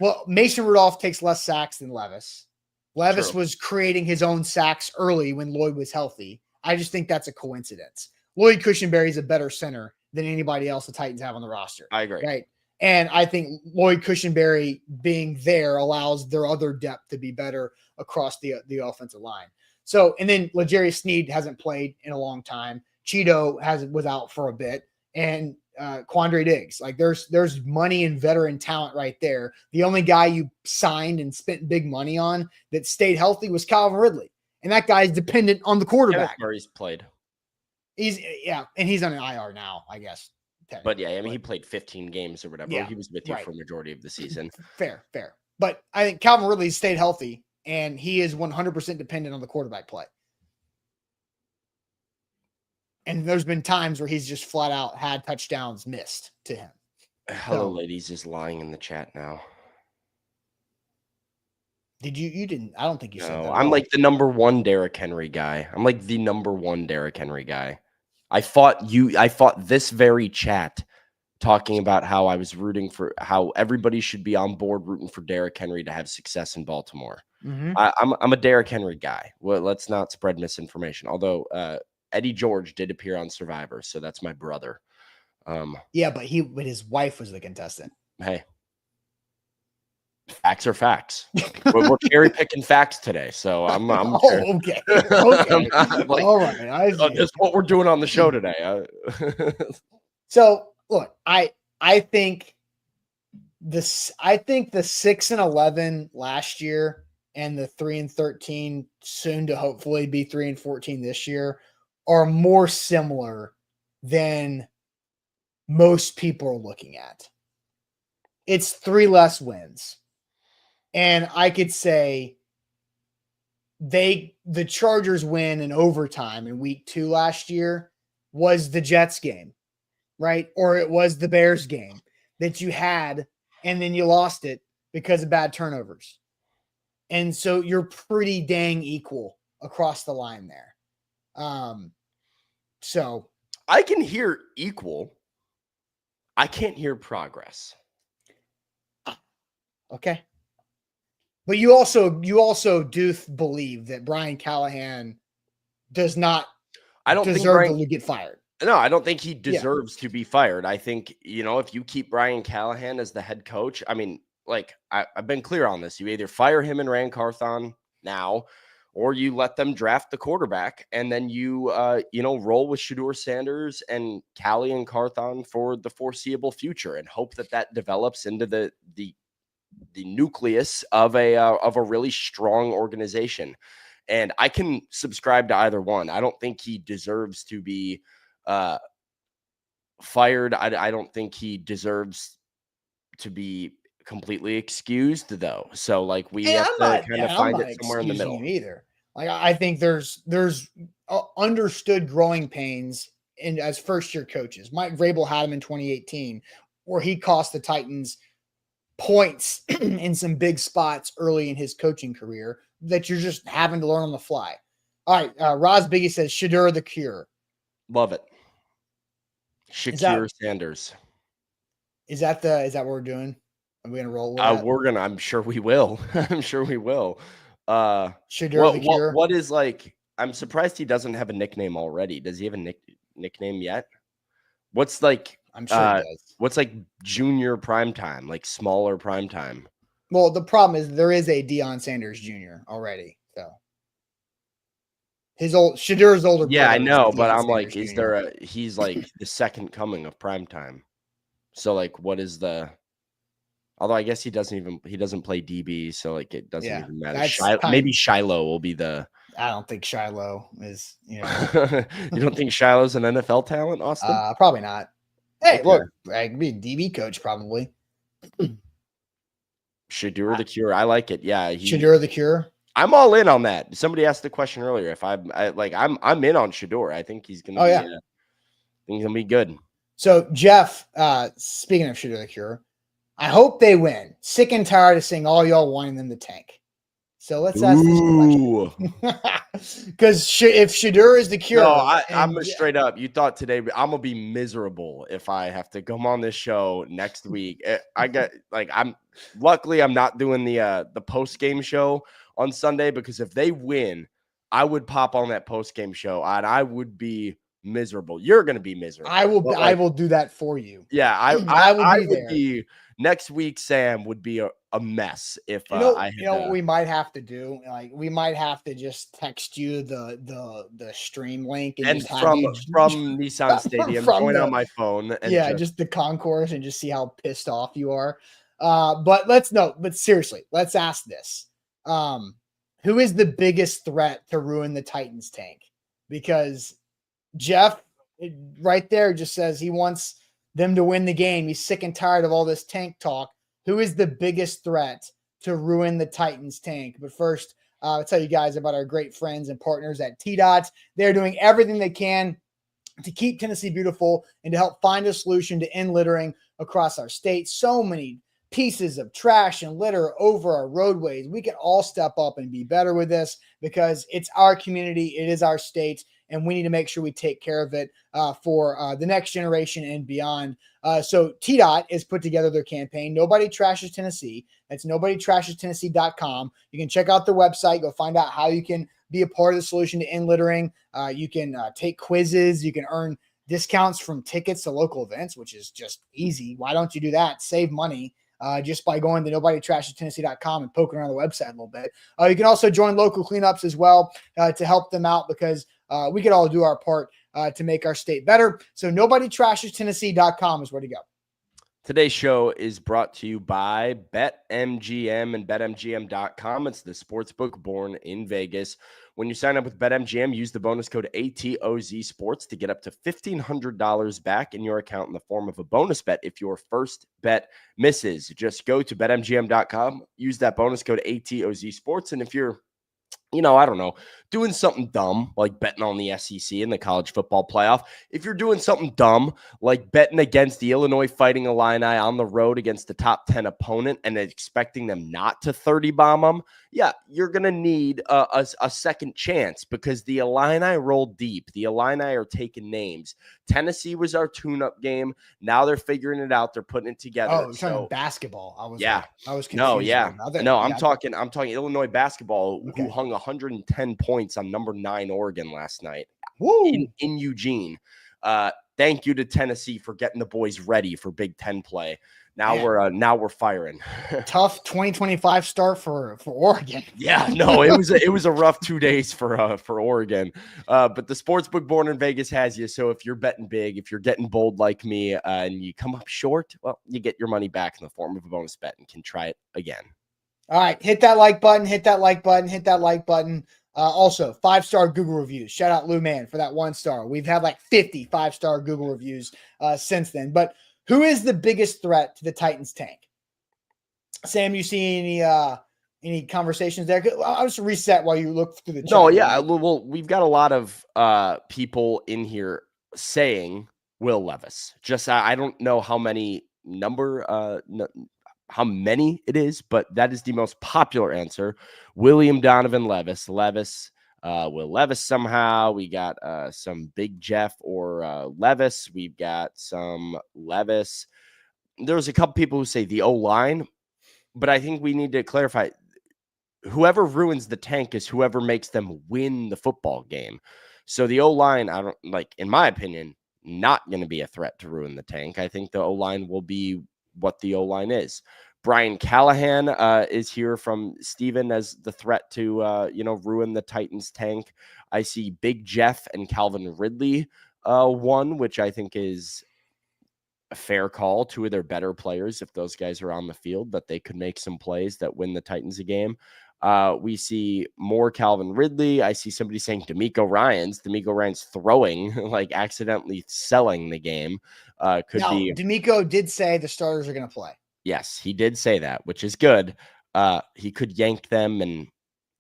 well, Mason Rudolph takes less sacks than Levis. Levis True. was creating his own sacks early when Lloyd was healthy. I just think that's a coincidence. Lloyd Cushenberry is a better center than anybody else the Titans have on the roster. I agree. Right. And I think Lloyd Cushenberry being there allows their other depth to be better across the offensive line. So, and then L'Jarius Sneed hasn't played in a long time. Cheeto was out for a bit, and Quandre Diggs. Like there's money and veteran talent right there. The only guy you signed and spent big money on that stayed healthy was Calvin Ridley, and that guy's dependent on the quarterback. Murray's played. And he's on an IR now, I guess. But yeah, I mean, he played 15 games or whatever. Yeah, he was with you for a majority of the season. Fair. But I think Calvin Ridley stayed healthy, and he is 100% dependent on the quarterback play. And there's been times where he's just flat out had touchdowns missed to him. Hello, ladies is lying in the chat now. Did you didn't? I don't think you said that. I'm like the number one Derrick Henry guy. I fought this very chat talking about how I was rooting for how everybody should be on board rooting for Derrick Henry to have success in Baltimore. Mm-hmm. I'm a Derrick Henry guy. Well, let's not spread misinformation. Although Eddie George did appear on Survivor, so that's my brother. Yeah, but his wife was the contestant. Hey, facts are facts. we're cherry picking facts today, so I'm okay. Like, all right. That's what we're doing on the show today. So look, I think the 6-11 last year and the 3-13 soon to hopefully be 3-14 this year are more similar than most people are looking at. It's 3 less wins. And I could say the Chargers win in overtime in week 2 last year was the Jets game, right? Or it was the Bears game that you had, and then you lost it because of bad turnovers. And so you're pretty dang equal across the line there. So I can hear equal. I can't hear progress. Okay. But you also do believe that Brian Callahan does not deserve to get fired. No, I don't think he deserves to be fired. I think, if you keep Brian Callahan as the head coach, I mean, like I've been clear on this. You either fire him and Rand Carthon now, or you let them draft the quarterback, and then you roll with Shedeur Sanders and Callie and Carthon for the foreseeable future, and hope that develops into the nucleus of a really strong organization. And I can subscribe to either one. I don't think he deserves to be fired. I don't think he deserves to be completely excused, though. So like we have to kind of find it somewhere in the middle. Either. Like I think there's understood growing pains as first year coaches. Mike Vrabel had him in 2018, where he cost the Titans points in some big spots early in his coaching career that you're just having to learn on the fly. All right. Roz Biggie says Shedeur the cure. Love it. Shakir Sanders. Is that what we're doing? Are we gonna roll with that? I'm sure we will. Shedeur the cure. What is like? I'm surprised he doesn't have a nickname already. Does he have a nickname yet? What's like? I'm sure he does. What's like junior primetime, like smaller primetime? Well, the problem is there is a Deion Sanders Jr. already. So Shadeur's older. Yeah, I know, but I'm like, is there he's like the second coming of primetime. So like, what is the Although I guess he doesn't play DB, so like it doesn't Yeah, even matter. that's Maybe Shiloh will be the. I don't think Shiloh is, You don't think Shiloh's an NFL talent, Austin? Probably not. Hey, Okay. look, I could be a DB coach probably. Shadur the Cure. I like it. Yeah. Shadur the Cure. I'm all in on that. Somebody asked the question earlier. If I'm in on Shadur. I think he's gonna I think he's gonna be good. So Jeff, speaking of Shadur the Cure, I hope they win. Sick and tired of seeing all y'all wanting them to tank. So let's ask this question. Because if Shadur is the cure, no, I'm straight up. You thought today I'm gonna be miserable if I have to come on this show next week. Luckily I'm not doing the post game show on Sunday, because if they win, I would pop on that post game show and I would be miserable. You're gonna be miserable. I will do that for you. Yeah, I would be. Next week, Sam would be a mess if what we might have to do. Like we might have to just text you the stream link and from Nissan Stadium, join on my phone. And just the concourse and just see how pissed off you are. But seriously, let's ask this: who is the biggest threat to ruin the Titans tank? Because Jeff right there just says he wants them to win the game. He's sick and tired of all this tank talk. Who is the biggest threat to ruin the Titans tank? But first, I'll tell you guys about our great friends and partners at T-Dot. They're doing everything they can to keep Tennessee beautiful and to help find a solution to end littering across our state. So many pieces of trash and litter over our roadways. We can all step up and be better with this because it's our community. It is our state. And we need to make sure we take care of it for the next generation and beyond. So T-Dot has put together their campaign, Nobody Trashes Tennessee. That's nobodytrashestennessee.com. You can check out their website. Go find out how you can be a part of the solution to end littering. You can take quizzes. You can earn discounts from tickets to local events, which is just easy. Why don't you do that? Save money. Just by going to nobodytrashestennessee.com and poking around the website a little bit. You can also join local cleanups as well to help them out because we could all do our part to make our state better. So nobodytrashestennessee.com is where to go. Today's show is brought to you by BetMGM and BetMGM.com. It's the sportsbook born in Vegas. When you sign up with BetMGM, use the bonus code ATOZ Sports to get up to $1,500 back in your account in the form of a bonus bet if your first bet misses. Just go to BetMGM.com, use that bonus code ATOZ Sports, and if you're I don't know, doing something dumb like betting on the SEC in the college football playoff. If you're doing something dumb like betting against the Illinois Fighting Illini on the road against the top 10 opponent and expecting them not to 30 bomb them, yeah, you're going to need a second chance because the Illini roll deep. The Illini are taking names. Tennessee was our tune-up game. Now they're figuring it out. They're putting it together. Oh, you're talking basketball. I was confused. I'm talking Illinois basketball, who hung 110 points on number 9 Oregon last night. Woo! In Eugene. Thank you to Tennessee for getting the boys ready for Big Ten play. Now we're firing. Tough 2025 start for Oregon. Yeah, no, it was a rough 2 days for Oregon. But the sportsbook born in Vegas has you. So if you're betting big, if you're getting bold like me, and you come up short, well, you get your money back in the form of a bonus bet and can try it again. All right, hit that like button, hit that like button, hit that like button. Also, 5-star Google reviews. Shout out Lou Man for that 1 star. We've had like 50 5-star Google reviews since then. But who is the biggest threat to the Titans tank? Sam, you see any conversations there? I'll just reset while you look through the chat. No, yeah. Well, we've got a lot of people in here saying Will Levis. Just I don't know how many how many it is, but that is the most popular answer. William Donovan Levis. Will Levis somehow. We got some Big Jeff or Levis. We've got some Levis. There's a couple people who say the O-line, but I think we need to clarify. Whoever ruins the tank is whoever makes them win the football game. So the O-line, in my opinion, not going to be a threat to ruin the tank. I think the O-line will be what the O-line is. Brian Callahan is here from Steven as the threat to, ruin the Titans tank. I see Big Jeff and Calvin Ridley, one, which I think is a fair call. Two of their better players, if those guys are on the field, that they could make some plays that win the Titans a game. We see more Calvin Ridley. I see somebody saying D'Amico Ryans throwing, like accidentally selling the game. Could be. D'Amico did say the starters are going to play. Yes, he did say that, which is good. He could yank them and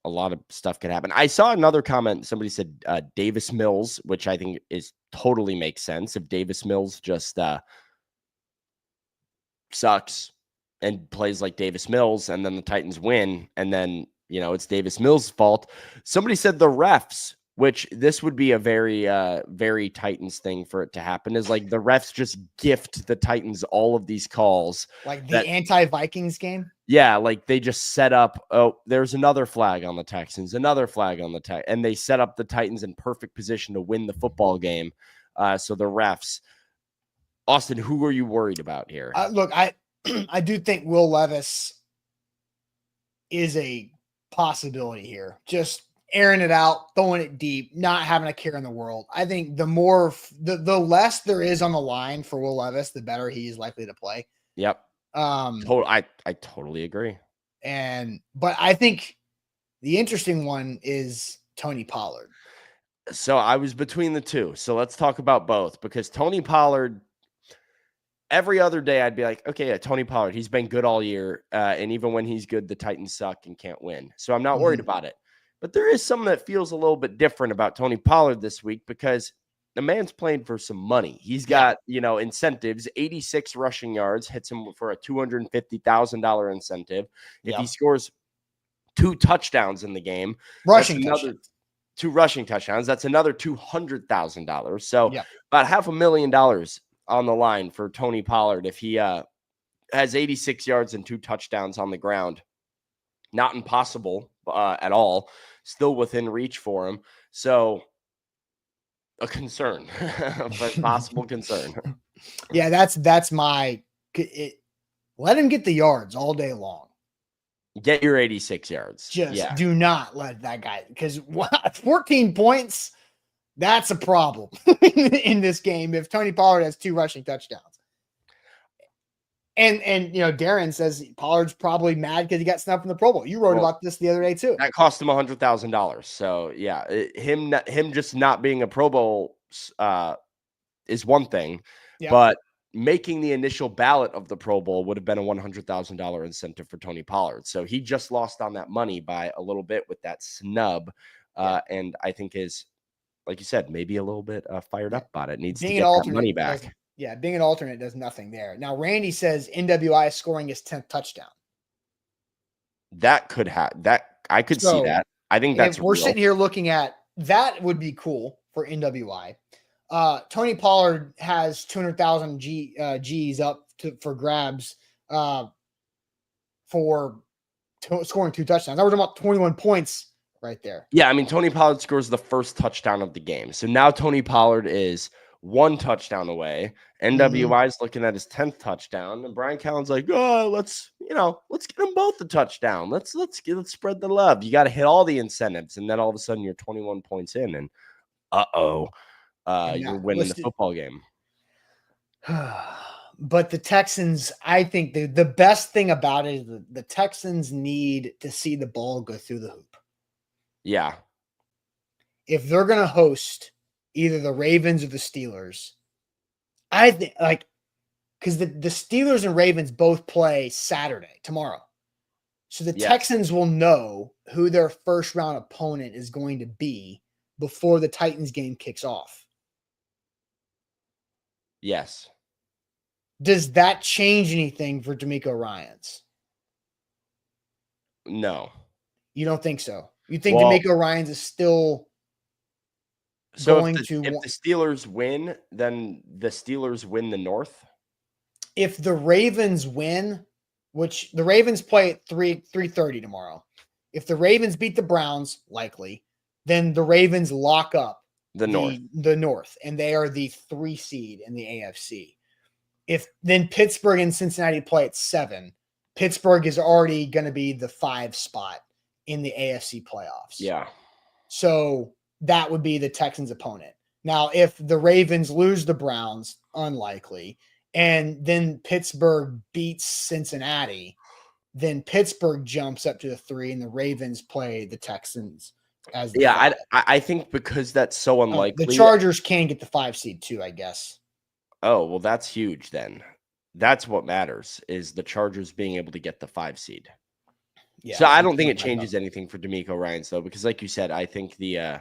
a lot of stuff could happen. I saw another comment. Somebody said Davis Mills, which I think is totally makes sense. If Davis Mills just sucks and plays like Davis Mills and then the Titans win and then, it's Davis Mills' fault. Somebody said the refs, which this would be a very, very Titans thing for it to happen, is like the refs just gift the Titans all of these calls. Like the anti-Vikings game? Yeah, like they just set up, there's another flag on the Texans, another flag on the Texans, and they set up the Titans in perfect position to win the football game. So the refs. Austin, who are you worried about here? Look, I do think Will Levis is a possibility here. Just airing it out, throwing it deep, not having a care in the world. I think the less there is on the line for Will Levis, the better he is likely to play. Yep. I totally agree. But I think the interesting one is Tony Pollard. So I was between the two. So let's talk about both, because Tony Pollard, every other day I'd be like, okay, yeah, Tony Pollard, he's been good all year. And even when he's good, the Titans suck and can't win. So I'm not worried about it. But there is something that feels a little bit different about Tony Pollard this week, because the man's playing for some money. He's got, incentives, 86 rushing yards, hits him for a $250,000 incentive. If he scores 2 touchdowns in the game, two rushing touchdowns, that's another $200,000. So about $500,000 on the line for Tony Pollard if he has 86 yards and 2 touchdowns on the ground. Not impossible at all. Still within reach for him. So a concern, but possible concern. Yeah, that's my let him get the yards all day long. Get your 86 yards. Just do not let that guy, because 14 points, that's a problem in this game if Tony Pollard has 2 rushing touchdowns. And Darren says Pollard's probably mad because he got snubbed from the Pro Bowl. You wrote about this the other day too. That cost him $100,000. So yeah, him just not being a Pro Bowl is one thing, but making the initial ballot of the Pro Bowl would have been a $100,000 incentive for Tony Pollard. So he just lost on that money by a little bit with that snub, and I think is, like you said, maybe a little bit fired up about it. Needs to get that money back. Being an alternate does nothing there. Now, Randy says NWI scoring his 10th touchdown. That could have that. I could see that. I think that's if we're sitting here looking at that would be cool for NWI. Tony Pollard has 200,000 G's up for grabs for scoring 2 touchdowns. Now we're talking about 21 points right there. Yeah, I mean, Tony Pollard scores the first touchdown of the game. So now Tony Pollard is 1 touchdown away. NWI is looking at his 10th touchdown, and Brian Callen's like, "Oh, let's get them both a touchdown. Let's spread the love. You got to hit all the incentives, and then all of a sudden you're 21 points in, and you're winning the football game." But the Texans, I think the best thing about it is the Texans need to see the ball go through the hoop. Yeah, if they're going to host either the Ravens or the Steelers, I think because the Steelers and Ravens both play Saturday, tomorrow. So the Texans will know who their first round opponent is going to be before the Titans game kicks off. Yes. Does that change anything for D'Amico Ryans? No. You don't think so? You think D'Amico Ryans is still going if the Steelers win, then the Steelers win the North? If the Ravens win, which the Ravens play at 3:30 tomorrow. If the Ravens beat the Browns, likely, then the Ravens lock up the North, and they are the 3 seed in the AFC. If then Pittsburgh and Cincinnati play at 7, Pittsburgh is already going to be the 5 spot in the AFC playoffs. Yeah. So that would be the Texans' opponent. Now, if the Ravens lose the Browns, unlikely, and then Pittsburgh beats Cincinnati, then Pittsburgh jumps up to the 3 and the Ravens play the Texans as the 5. I think because that's so unlikely. The Chargers can get the 5 seed too, I guess. Oh, well, that's huge then. That's what matters, is the Chargers being able to get the 5 seed. Yeah, so I don't think it changes anything for D'Amico Ryans, though, because like you said, I think the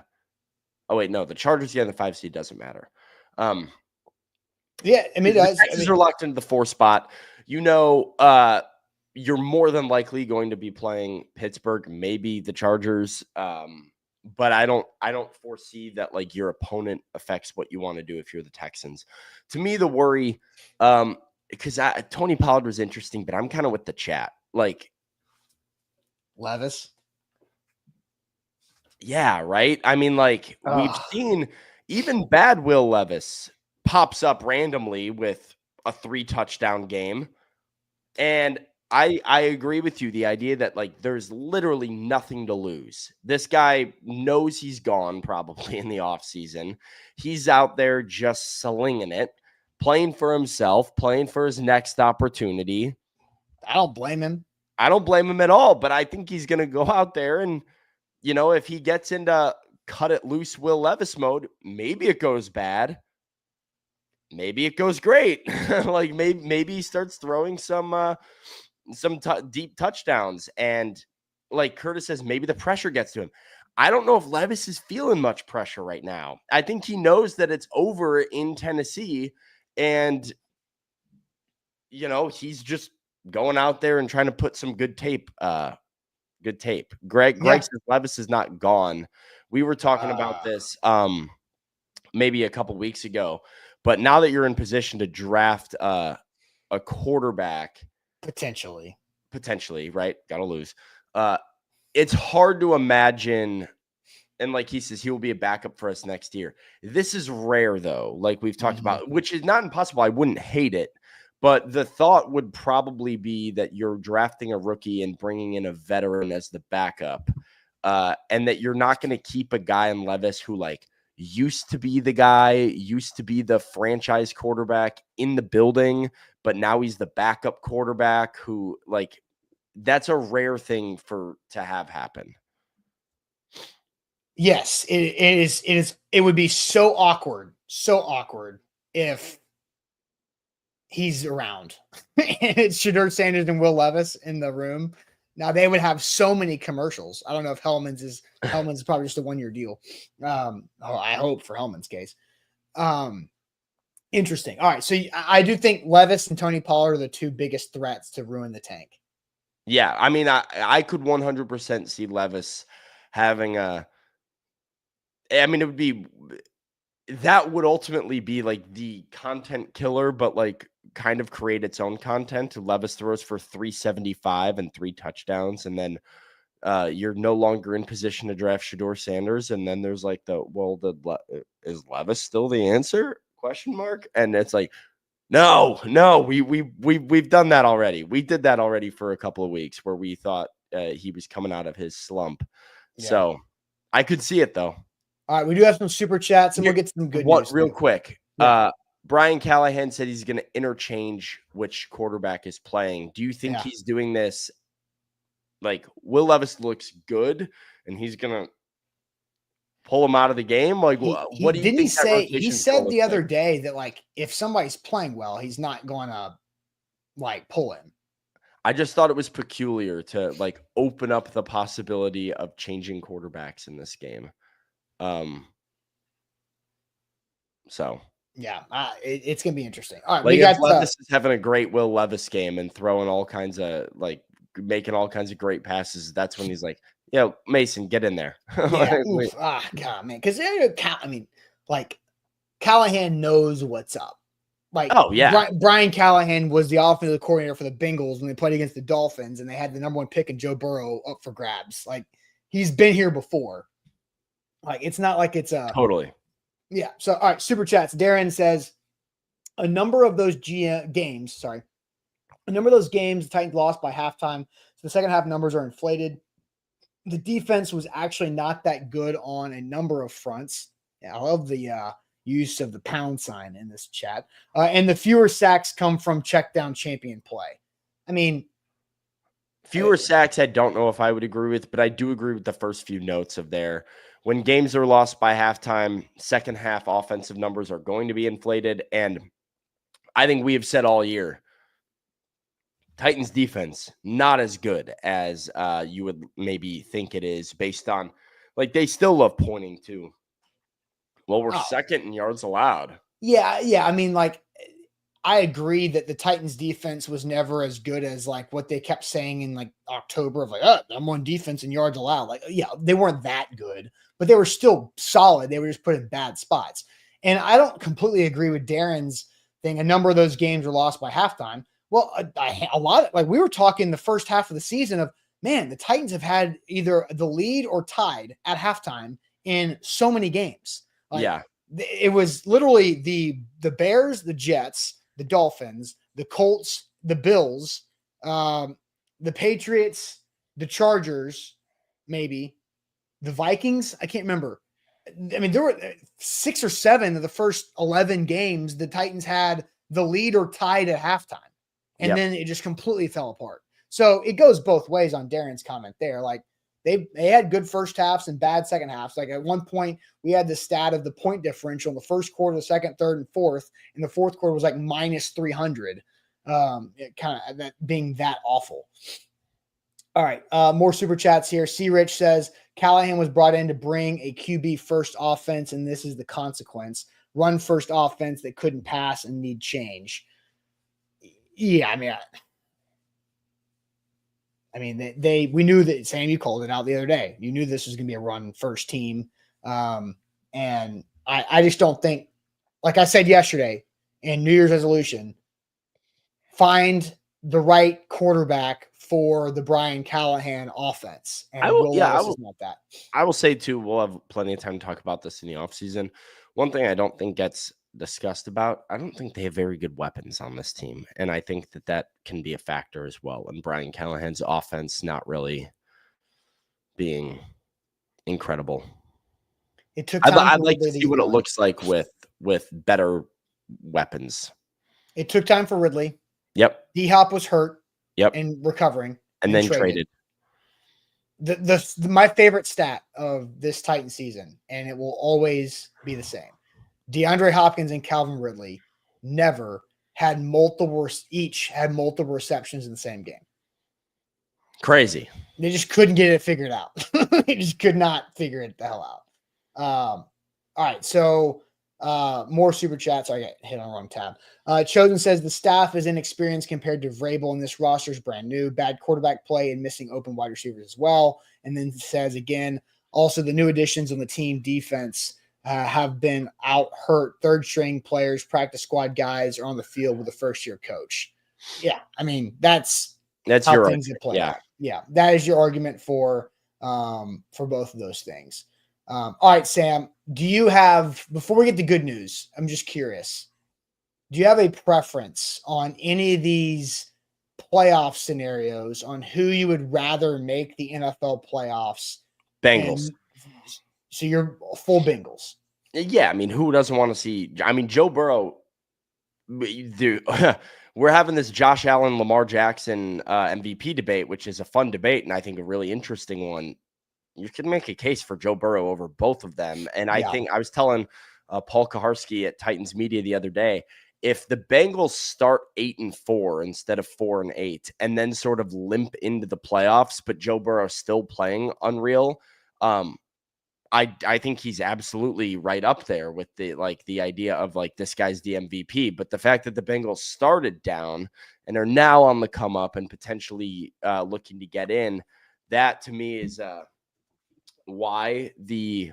the Chargers getting the 5 seed doesn't matter. Yeah, I mean, the Texans are locked into the 4 spot. You're more than likely going to be playing Pittsburgh, maybe the Chargers. But I don't foresee that like your opponent affects what you want to do if you're the Texans. To me, the worry, because Tony Pollard was interesting, but I'm kind of with the chat. Like Levis. Yeah, right. I mean, like we've seen even bad Will Levis pops up randomly with a 3 touchdown game. And I agree with you. The idea that like there's literally nothing to lose. This guy knows he's gone probably in the offseason. He's out there just slinging it, playing for himself, playing for his next opportunity. I don't blame him. I don't blame him at all, but I think he's going to go out there and, you know, if he gets into cut it loose Will Levis mode, maybe it goes bad. Maybe it goes great. Like maybe he starts throwing some deep touchdowns, and like Curtis says, maybe the pressure gets to him. I don't know if Levis is feeling much pressure right now. I think he knows that it's over in Tennessee, and you know, he's just going out there and trying to put some good tape. Greg says Levis is not gone. We were talking about this maybe a couple weeks ago, but now that you're in position to draft a quarterback, potentially, right? Gotta lose. It's hard to imagine. And like he says, he will be a backup for us next year. This is rare, though, like we've talked about, which is not impossible. I wouldn't hate it. But the thought would probably be that you're drafting a rookie and bringing in a veteran as the backup, and that you're not going to keep a guy in Levis who like used to be the guy, used to be the franchise quarterback in the building, but now he's the backup quarterback who like that's a rare thing to have happen. Yes, it is. It would be so awkward if he's around and it's Shedeur Sanders and Will Levis in the room. Now they would have so many commercials. I don't know if Hellman's is probably just a 1-year deal. I hope for Hellman's case. Interesting. All right. So I do think Levis and Tony Pollard are the 2 biggest threats to ruin the tank. Yeah. I mean, I could 100% see Levis having that would ultimately be like the content killer, but like kind of create its own content. Levis throws for 375 and 3 touchdowns. And then you're no longer in position to draft Shedeur Sanders. And then there's like is Levis still the answer? ? And it's like, no, we've done that already. We did that already for a couple of weeks where we thought he was coming out of his slump. Yeah. So I could see it though. All right, we do have some super chats, and we'll get some good news. Real quick. Yeah. Brian Callahan said he's going to interchange which quarterback is playing. Do you think he's doing this? Like, Will Levis looks good, and he's going to pull him out of the game? Like, what do you think? He said the other day that, like, if somebody's playing well, he's not going to, like, pull him. I just thought it was peculiar to, like, open up the possibility of changing quarterbacks in this game. So yeah, it's gonna be interesting. All right, like we got Levis is having a great Will Levis game and throwing all kinds of making all kinds of great passes. That's when he's like, "Yo, Mason, get in there." Yeah, God, man, because I mean, like Callahan knows what's up. Like, Brian Callahan was the offensive coordinator for the Bengals when they played against the Dolphins, and they had the number 1 pick and Joe Burrow up for grabs. Like, he's been here before. Like, it's not like it's a totally. Yeah. So, all right. Super chats. Darren says a number of those games, the Titans lost by halftime. So the second half numbers are inflated. The defense was actually not that good on a number of fronts. Yeah, I love the use of the pound sign in this chat. And the fewer sacks come from check down champion play. I mean, fewer sacks, I don't know if I would agree with, but I do agree with the first few notes of there. When games are lost by halftime, second half offensive numbers are going to be inflated. And I think we have said all year, Titans defense, not as good as you would maybe think it is based on, like, they still love pointing to, well, we're second in yards allowed. Yeah. I mean, like, I agree that the Titans defense was never as good as like what they kept saying in like October of like, I'm on defense and yards allowed. Like, yeah, they weren't that good, but they were still solid. They were just put in bad spots. And I don't completely agree with Darren's thing. A number of those games were lost by halftime. Well, a lot of, like, we were talking the first half of the season of, man, the Titans have had either the lead or tied at halftime in so many games. Like, yeah. It was literally the Bears, the Jets, the Dolphins, the Colts, the Bills, the Patriots, the Chargers, maybe the Vikings. I can't remember. I mean, there were 6 or 7 of the first 11 games. The Titans had the lead or tied at halftime, and then it just completely fell apart. So it goes both ways on Darren's comment there. Like, they had good first halves and bad second halves. Like, at one point we had the stat of the point differential in the first quarter, the second, third, and fourth. And the fourth quarter was like minus 300. It kind of that being that awful. All right. More super chats here. C Rich says Callahan was brought in to bring a QB first offense, and this is the consequence. Run first offense that couldn't pass and need change. Yeah, I mean, we knew that. Sam, you called it out the other day. You knew this was going to be a run first team. And I just don't think, like I said yesterday in New Year's resolution, find the right quarterback for the Brian Callahan offense. And I will not that. I will say too, we'll have plenty of time to talk about this in the offseason. One thing I don't think gets discussed about, I don't think they have very good weapons on this team. And I think that can be a factor as well. And Brian Callahan's offense not really being incredible. It took time. I'd like to see what it looks like with better weapons. It took time for Ridley. Yep. D-Hop was hurt. Yep. And recovering. And then traded. My favorite stat of this Titan season, and it will always be the same. DeAndre Hopkins and Calvin Ridley never had multiple receptions in the same game. Crazy. They just couldn't get it figured out. They just could not figure it the hell out. All right. So more super chats. I got hit on the wrong tab. Chosen says the staff is inexperienced compared to Vrabel, and this roster is brand new. Bad quarterback play and missing open wide receivers as well. And then says again, also the new additions on the team defense have been out hurt. Third string players, practice squad guys are on the field with a first year coach. Yeah. I mean, that's how your things get played out. Yeah. That is your argument for both of those things. All right, Sam, do you have, before we get to good news, I'm just curious, do you have a preference on any of these playoff scenarios on who you would rather make the NFL playoffs? Bengals. So you're full Bengals. Yeah, I mean, who doesn't want to see? I mean, Joe Burrow. We're having this Josh Allen, Lamar Jackson MVP debate, which is a fun debate and I think a really interesting one. You can make a case for Joe Burrow over both of them, and I think I was telling Paul Kaharski at Titans Media the other day, if the Bengals start 8-4 instead of 4-8, and then sort of limp into the playoffs, but Joe Burrow still playing unreal. I think he's absolutely right up there with the idea of like this guy's the MVP. But the fact that the Bengals started down and are now on the come up and potentially looking to get in, that to me is why the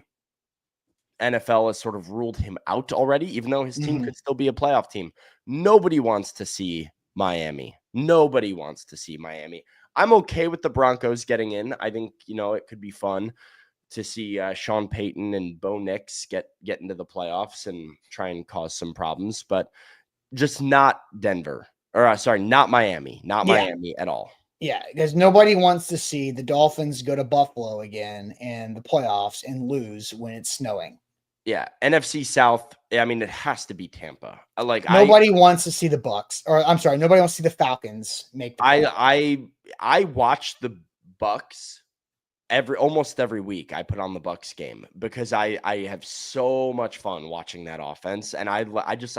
NFL has sort of ruled him out already, even though his team could still be a playoff team. Nobody wants to see Miami. Nobody wants to see Miami. I'm okay with the Broncos getting in. I think, it could be fun to see Sean Payton and Bo Nix get into the playoffs and try and cause some problems, but just not Denver. Not Miami. Not Miami at all. Yeah, because nobody wants to see the Dolphins go to Buffalo again in the playoffs and lose when it's snowing. Yeah, NFC South. I mean, it has to be Tampa. Nobody wants to see the Bucks, or I'm sorry, nobody wants to see the Falcons make the playoffs. I watch the Bucks almost every week. I put on the Bucks game because I have so much fun watching that offense, and I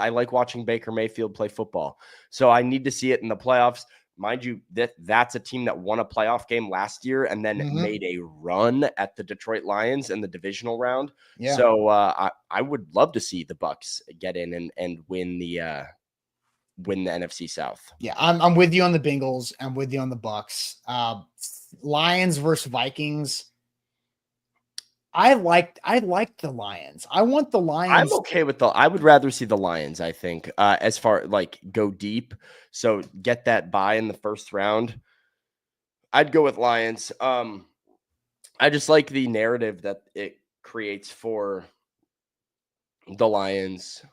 like watching Baker Mayfield play football. So I need to see it in the playoffs. Mind you, that's a team that won a playoff game last year and then made a run at the Detroit Lions in the divisional round. Yeah. So I would love to see the Bucks get in and win the NFC South. Yeah, I'm with you on the Bengals. I'm with you on the Bucks. Lions versus Vikings. I liked the Lions. I want the Lions. I'm okay with I would rather see the Lions, I think, as far go deep. So get that bye in the first round. I'd go with Lions. I just like the narrative that it creates for the Lions.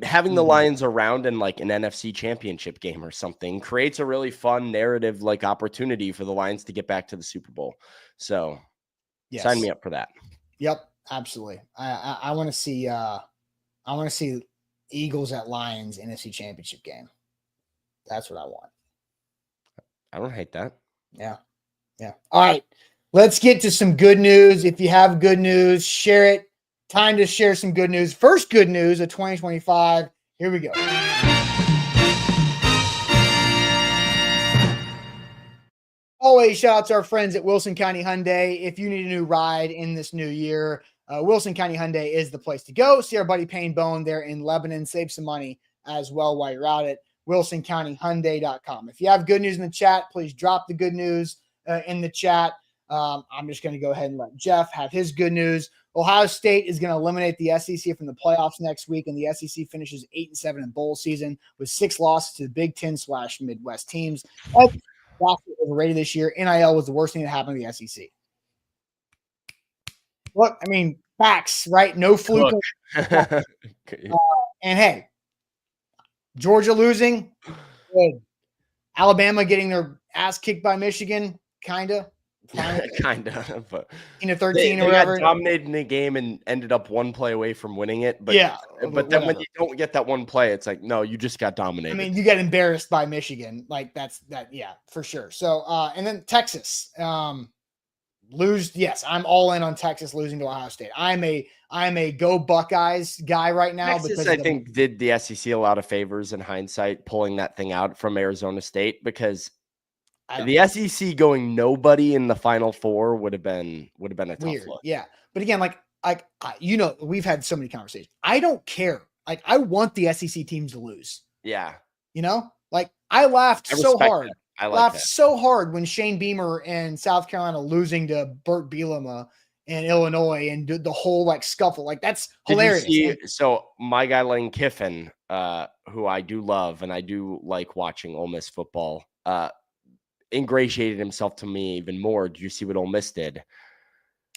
Having the Lions around in an NFC championship game or something creates a really fun narrative, opportunity for the Lions to get back to the Super Bowl. So sign me up for that. Yep, absolutely. I want to see Eagles at Lions NFC championship game. That's what I want. I don't hate that. Yeah. All right. Let's get to some good news. If you have good news, share it. Time to share some good news. First good news of 2025. Here we go. Always shout out to our friends at Wilson County Hyundai. If you need a new ride in this new year, Wilson County Hyundai is the place to go. See our buddy Payne Bone there in Lebanon. Save some money as well while you're out at WilsonCountyHyundai.com. If you have good news in the chat, please drop the good news in the chat. I'm just going to go ahead and let Jeff have his good news. Ohio State is going to eliminate the SEC from the playoffs next week, and the SEC finishes 8-7 in bowl season with 6 losses to the Big Ten/Midwest teams. Overrated this year. NIL was the worst thing that happened to the SEC. Look, I mean, facts, right? No fluke. And hey, Georgia losing, good. Alabama getting their ass kicked by Michigan, kind of. But 13 they or whatever. Got dominated in the game and ended up one play away from winning it. But but then when you don't get that one play, it's no, you just got dominated. I mean, you get embarrassed by Michigan. Yeah, for sure. So and then Texas lose. Yes, I'm all in on Texas losing to Ohio State. I'm a go Buckeyes guy right now. Texas, I think, did the SEC a lot of favors in hindsight, pulling that thing out from Arizona State, because the SEC going nobody in the Final Four would have been a tough look. Yeah, but again, we've had so many conversations. I don't care. I want the SEC teams to lose. Yeah, I laughed so hard. I laughed so hard when Shane Beamer and South Carolina losing to Burt Bielema in Illinois and the whole scuffle. That's hilarious. So my guy Lane Kiffin, who I do love and I do like watching Ole Miss football, ingratiated himself to me even more. Did you see what Ole Miss did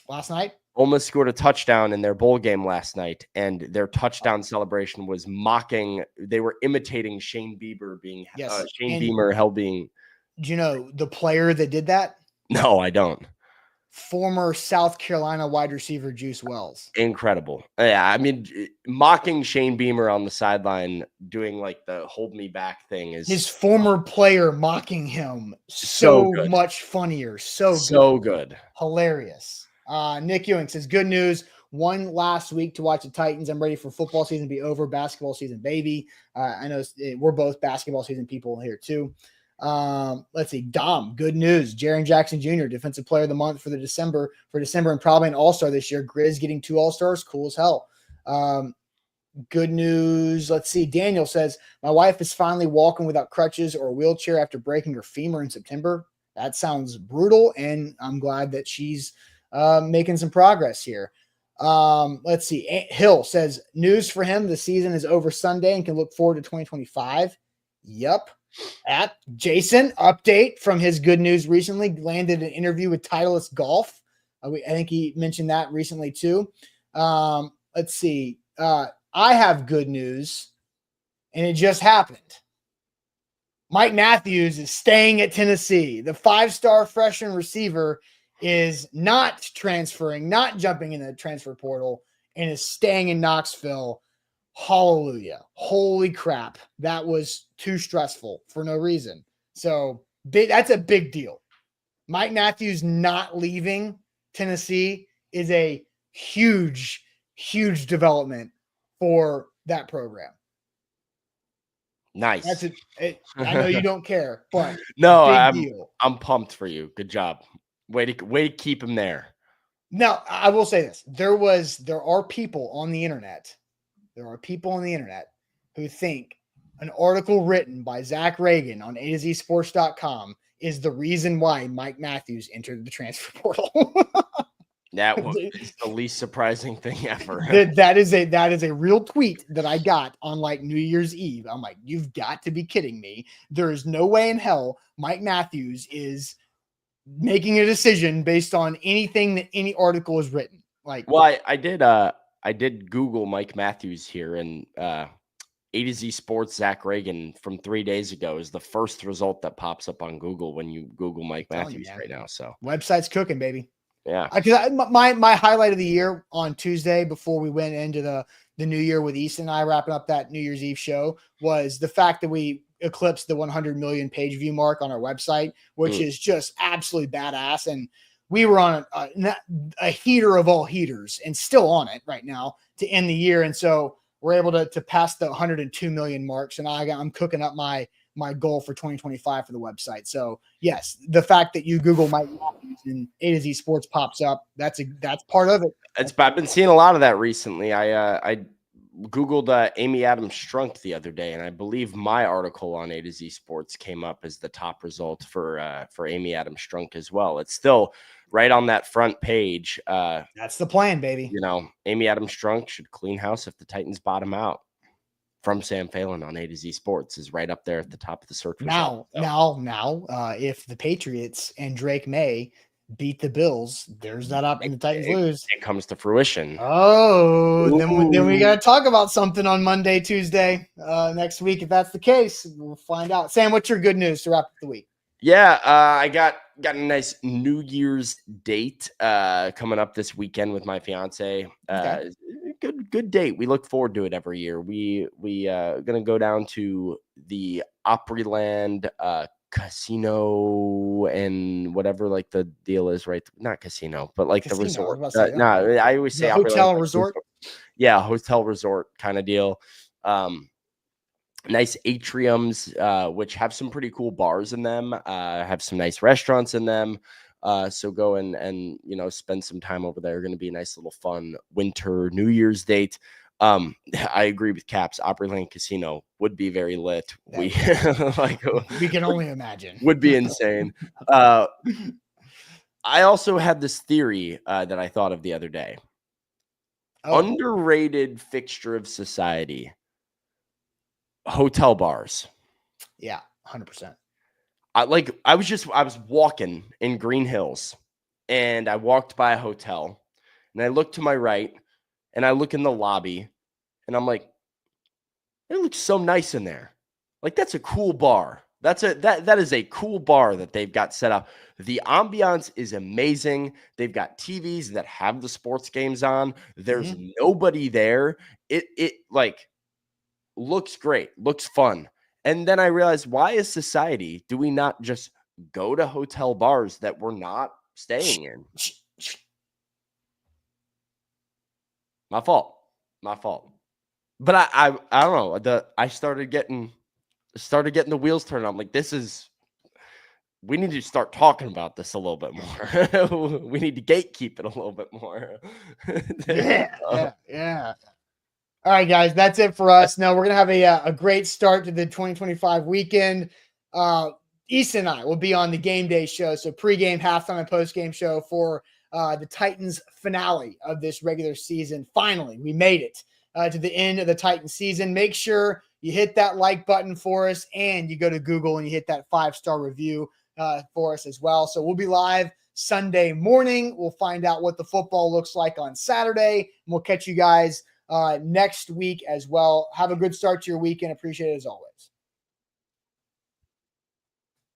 last night? Ole Miss scored a touchdown in their bowl game last night, and their touchdown celebration was mocking. They were imitating Shane Beamer being Beamer. Do you know the player that did that? No, I don't. Former South Carolina wide receiver Juice Wells. Incredible. Yeah, I mean, mocking Shane Beamer on the sideline, doing the hold me back thing is his former player mocking him. So much funnier. So good. Hilarious. Nick Ewing says, good news. One last week to watch the Titans. I'm ready for football season to be over. Basketball season, baby. I know we're both basketball season people here too. Let's see. Dom, good news. Jaren Jackson Jr., defensive player of the month for December and probably an all-star this year. Grizz getting 2 all-stars. Cool as hell. Good news. Let's see. Daniel says, my wife is finally walking without crutches or a wheelchair after breaking her femur in September. That sounds brutal, and I'm glad that she's making some progress here. Let's see. Hill says, news for him. The season is over Sunday and can look forward to 2025. Yep. At Jason, update from his good news recently, landed an interview with Titleist Golf. I think he mentioned that recently too. Let's see. I have good news, and it just happened. Mike Matthews is staying at Tennessee. The 5-star freshman receiver is not transferring, not jumping in the transfer portal, and is staying in Knoxville. Hallelujah. Holy crap. That was too stressful for no reason. So that's a big deal. Mike Matthews not leaving Tennessee is a huge, huge development for that program. Nice. I know you don't care, but no, big deal. I'm pumped for you. Good job. Way to keep him there. Now, I will say this. There are people on the internet. There are people on the internet who think an article written by Zach Reagan on A2ZSports.com is the reason why Mike Matthews entered the transfer portal. That is the least surprising thing ever. that is a real tweet that I got on like New Year's Eve. I'm like, you've got to be kidding me. There is no way in hell Mike Matthews is making a decision based on anything that any article is written. Like, well, I did Google Mike Matthews here, and A2Z Sports Zach Reagan from 3 days ago is the first result that pops up on Google when you Google Mike Matthews right now. So website's cooking, baby. Yeah. Because my highlight of the year on Tuesday before we went into the new year with Easton and I wrapping up that New Year's Eve show was the fact that we eclipsed the 100 million page view mark on our website, which is just absolutely badass. And we were on a heater of all heaters and still on it right now to end the year. And so we're able to pass the 102 million marks. And I'm cooking up my goal for 2025 for the website. So yes, the fact that you Google Mike Matthews and A2Z Sports pops up, that's part of it. I've been seeing a lot of that recently. I Googled Amy Adams Strunk the other day, and I believe my article on A2Z Sports came up as the top result for Amy Adams Strunk as well. It's still right on that front page. That's the plan, baby. You know, Amy Adams Strunk should clean house if the Titans bottom out. From Sam Phelan on A2Z Sports is right up there at the top of the search result. Now, if the Patriots and Drake May beat the Bills, there's that up and the Titans lose. It comes to fruition. Oh, then we got to talk about something on Monday, Tuesday, next week. If that's the case, we'll find out. Sam, what's your good news to wrap up the week? Yeah, I got a nice New Year's date coming up this weekend with my fiance. Okay. Good date. We look forward to it every year. We gonna go down to the Opryland casino and whatever like the deal is, right? Not casino, but like casino, the resort. I always say hotel resort. Yeah, hotel resort kind of deal. Nice atriums, which have some pretty cool bars in them, have some nice restaurants in them. So go and spend some time over there. Going to be a nice little fun winter New Year's date. I agree with Caps. Opryland Casino would be very lit. We can only imagine. Would be insane. I also had this theory that I thought of the other day. Underrated fixture of society. Hotel bars. Yeah, 100%. I was walking in Green Hills and I walked by a hotel and I looked to my right and I look in the lobby and I'm like, it looks so nice in there. Like, that's a cool bar. That is a cool bar that they've got set up. The ambiance is amazing. They've got TVs that have the sports games on. There's nobody there. It like looks great, looks fun. And then I realized, why as society do we not just go to hotel bars that we're not staying in? My fault. But I don't know. I started getting the wheels turned. I'm like, we need to start talking about this a little bit more. We need to gatekeep it a little bit more. Yeah. All right, guys, that's it for us. Now we're going to have a great start to the 2025 weekend. Easton and I will be on the game day show. So pregame, halftime, and postgame show for the Titans finale of this regular season. Finally, we made it to the end of the Titans season. Make sure you hit that like button for us and you go to Google and you hit that 5-star review for us as well. So we'll be live Sunday morning. We'll find out what the football looks like on Saturday. And we'll catch you guys next week as well. Have a good start to your weekend. Appreciate it as always.